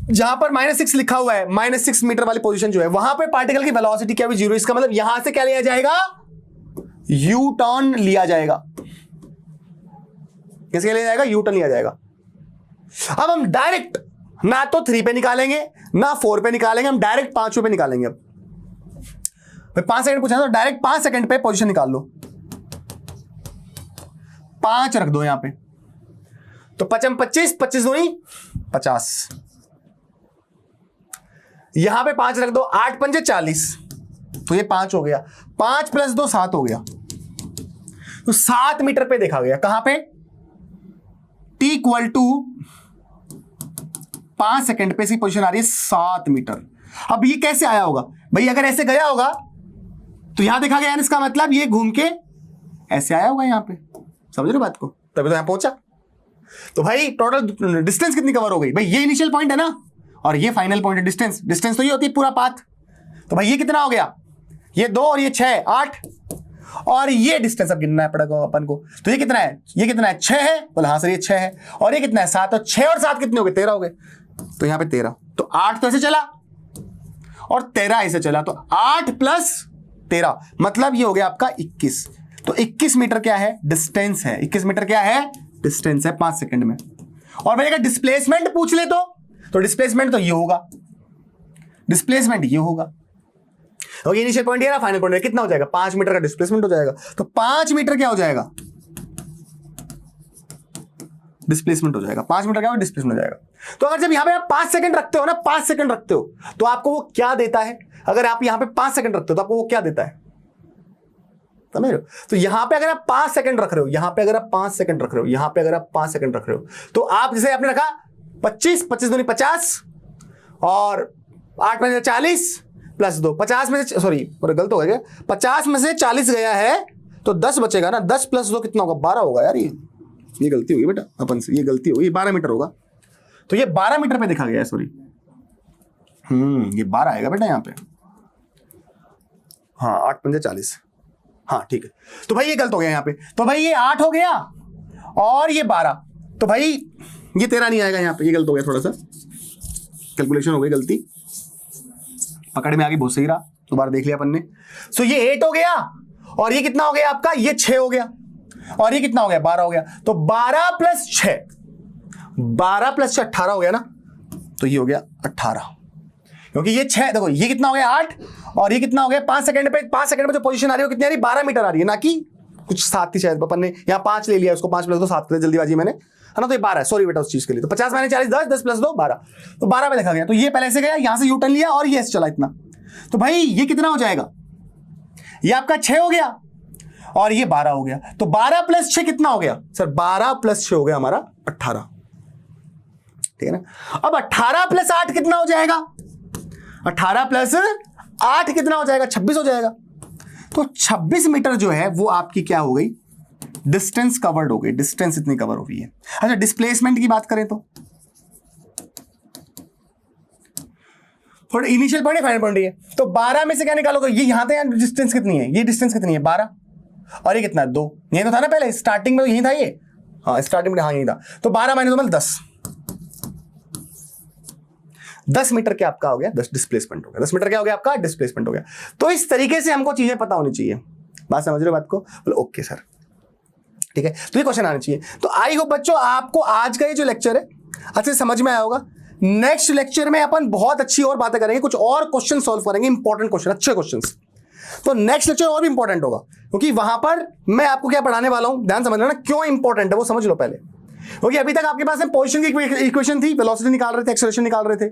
जहां पर -6 लिखा हुआ है, -6 मीटर वाली पोजीशन जो है, वहां पे पार्टिकल की वेलोसिटी क्या भी 0, इसका मतलब यहां से क्या लिया जाएगा, यू टर्न लिया जाएगा, किसके लिया जाएगा, यू टर्न लिया जाएगा। अब हम डायरेक्ट ना तो 3 पे निकालेंगे ना 4 पे निकालेंगे, हम डायरेक्ट 5 पे निकालेंगे। अब 5 सेकंड पूछा तो डायरेक्ट 5 सेकंड पे पोजीशन निकाल लो, 5 रख दो यहां पे, तो 5 25 25 दूनी 50, यहां पे 5 रख दो, 8 पंजे 40, तो ये 5 हो गया, 5 प्लस 2 7 हो गया, तो 7 मीटर पे देखा गया, कहां पे, t इक्वल टू 5 सेकंड पे इसकी पोजीशन आ रही है 7 मीटर। अब ये कैसे आया होगा भाई, अगर ऐसे गया होगा तो यहां देखा गया, इसका मतलब ये घूम के ऐसे आया होगा यहां पे, समझ रहे बात को, तभी तो यहां पहुंचा। तो भाई टोटल डिस्टेंस कितनी कवर हो गई, भाई ये इनिशियल पॉइंट है ना, और ये फाइनल पॉइंट है, डिस्टेंस तो ये होती है पूरा पाथ, तो भाई ये कितना हो गया, ये 2 और ये 6 8, और ये डिस्टेंस अब गिनना पड़ेगा अपन को, तो ये कितना है, 6 है, बोला हाँ सर ये 6 है, और ये कितना है 7, और 6 और 7 कितने हो गए, 13 हो गए, तो यहां पे 13, तो 8 तो ऐसे चला और 13 ऐसे चला, तो 8 प्लस 13 मतलब ये हो गया आपका 21। तो 21 मीटर क्या है? डिस्टेंस है। 21 मीटर क्या है? डिस्टेंस है 5 सेकंड में। और भाई अगर डिस्प्लेसमेंट पूछ ले तो डिस्प्लेसमेंट तो ये होगा, डिस्प्लेसमेंट ये होगा। ओके, इनिशियल पॉइंट ये, फाइनल पॉइंट कितना हो जाएगा? 5 मीटर का डिस्प्लेसमेंट हो जाएगा। तो 5 मीटर क्या हो जाएगा? डिस्प्लेसमेंट हो जाएगा। 5 मीटर क्या डिस्प्लेसमेंट हो जाएगा। तो अगर जब यहां पे आप 5 सेकंड रखते हो ना, 5 सेकंड रखते हो, तो आपको वो क्या देता है? अगर आप यहां पे 5 सेकंड रखते हो तो आपको वो क्या देता है? समझ रहे हो? तो यहां पे अगर आप 5 सेकंड रख रहे हो, यहां पे अगर आप 5 सेकंड रख रहे हो, यहां पे अगर आप 5 सेकंड रख रहे हो, तो आप जैसे आपने रखा 25, 25 दूनी 50 और 8 में से 40 प्लस 2, 50 में से, सॉरी गलत हो गया, 50 में से 40 गया है तो 10 बचेगा ना। 10 प्लस 2 कितना होगा? 12 होगा यार। ये गलती होगी बेटा अपन से, ये गलती होगी। 12 मीटर होगा। तो ये 12 मीटर पे देखा गया है, सॉरी। ये 12 आएगा बेटा यहाँ पे। हाँ, 8 पंजे 40। हाँ ठीक है। तो भाई ये गलत हो गया यहाँ पे। तो भाई ये 8 हो गया और ये 12। तो भाई ये 13 नहीं आएगा यहाँ पे, ये गलत हो गया, थोड़ा सा कैलकुलेशन हो गई गलती, पकड़ में आ गई, बहुत सही रहा, दोबारा देख लिया अपन ने। सो ये 8 हो गया और ये कितना हो गया आपका? ये 6 हो गया और ये कितना हो गया? 12 हो गया। तो 12 प्लस 6, 12 प्लस 6 18 हो गया ना। तो ये हो गया 18, क्योंकि ये 6, देखो ये कितना हो गया? 8 और ये कितना हो गया? 5 सेकंड पे, 5 सेकंड में जो पोजीशन आ रही है वो कितनी आ रही है? 12 मीटर आ रही है, ना कि कुछ 7 थी शायद, अपन ने यहाँ 5 ले लिया, उसको 5 प्लस 2 7 कर जल्दीबाजी मैंने, है ना। तो ये 12 है, सॉरी बेटा उस चीज के लिए। तो 50 मैंने 40, 10, 10 प्लस 2 12, तो 12 पे देखा गया। तो ये पहले से गया, यहां से यू टर्न लिया और ये चला इतना। तो भाई ये कितना हो जाएगा? ये आपका 6 हो गया और ये 12 हो गया। तो 12 प्लस 6 कितना हो गया सर? 12 प्लस 6 हो गया हमारा 18, ठीक है ना। अब 18 प्लस 8 कितना हो जाएगा? 18 प्लस 8 कितना हो जाएगा? 26 हो जाएगा। तो 26 मीटर जो है वो आपकी क्या हो गई? डिस्टेंस कवर्ड हो गई, डिस्टेंस इतनी कवर हो गई है। अच्छा, डिस्प्लेसमेंट की बात करें तो थोड़ा इनिशियल पॉइंट है, फाइनल पॉइंट है। तो 12 में से क्या निकालोगे? ये यहां था, डिस्टेंस कितनी है? ये डिस्टेंस कितनी है? 12 और ये कितना है? 2। यही तो था ना पहले, स्टार्टिंग में यही था ये। हाँ स्टार्टिंग में, हाँ यही था। तो 12 माइनस 2 10, 10 मीटर क्या आपका हो गया? 10 डिस्प्लेसमेंट हो गया। 10 मीटर क्या हो गया आपका? डिस्प्लेसमेंट हो गया। तो इस तरीके से हमको चीजें पता होनी चाहिए। बात समझ रहे हो बात को? बोलो ओके सर, ठीक है। तो ये क्वेश्चन आने चाहिए। तो आई होप बच्चों आपको आज का ये जो लेक्चर है अच्छे से समझ में आया होगा। नेक्स्ट लेक्चर में अपन बहुत अच्छी और बातें करेंगे, कुछ और क्वेश्चन सॉल्व करेंगे, इंपॉर्टेंट क्वेश्चन, अच्छे क्वेश्चंस। तो नेक्स्ट लेक्चर और भी इंपॉर्टेंट होगा, क्योंकि वहां पर मैं आपको क्या पढ़ाने वाला हूं, ध्यान समझ लेना, क्यों इंपॉर्टेंट है वो समझ लो पहले। क्योंकि अभी तक आपके पास में पोजीशन की इक्वेशन थी, वेलोसिटी निकाल रहे थे, एक्सेलरेशन निकाल रहे थे,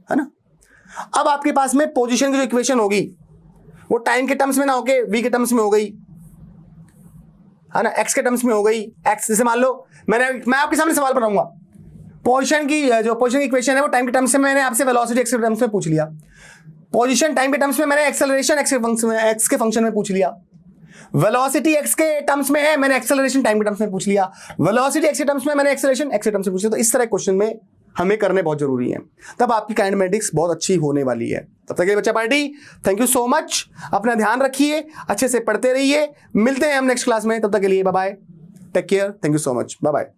है ना। अब आपके पास में पोजीशन की जो इक्वेशन होगी वो टाइम के टर्म्स में ना होके वी के टर्म्स में हो गई, है ना, एक्स के टर्म्स में हो गई। एक्स जैसे मान लो मैं आपके सामने सवाल बनाऊंगा, पोजीशन की जो पोजीशन की इक्वेशन है वो टाइम के टर्म्स में मैंने आपसे वेलोसिटी एक्स के टर्म्स में पूछ लिया। पोजीशन टाइम के टर्म्स में मैंने एक्सेलरेशन एक्स के फंक्शन में पूछ लिया। वेलोसिटी एक्स के टर्म्स में है, मैंने एक्सेलरेशन टाइम के टर्म्स में पूछ लिया। वेलोसिटी एक्स के टर्म्स में मैंने एक्सेलरेशन एक्स के टर्म्स में पूछ लिया। तो इस तरह क्वेश्चन में हमें करने बहुत जरूरी है, तब आपकी काइनेमेटिक्स बहुत अच्छी होने वाली है। तब तक के लिए बच्चा party, thank you so much, अपना ध्यान रखिए, अच्छे से पढ़ते रहिए, मिलते हैं हम नेक्स्ट क्लास में। तब तक के लिए bye bye, take care, thank you so much, bye bye.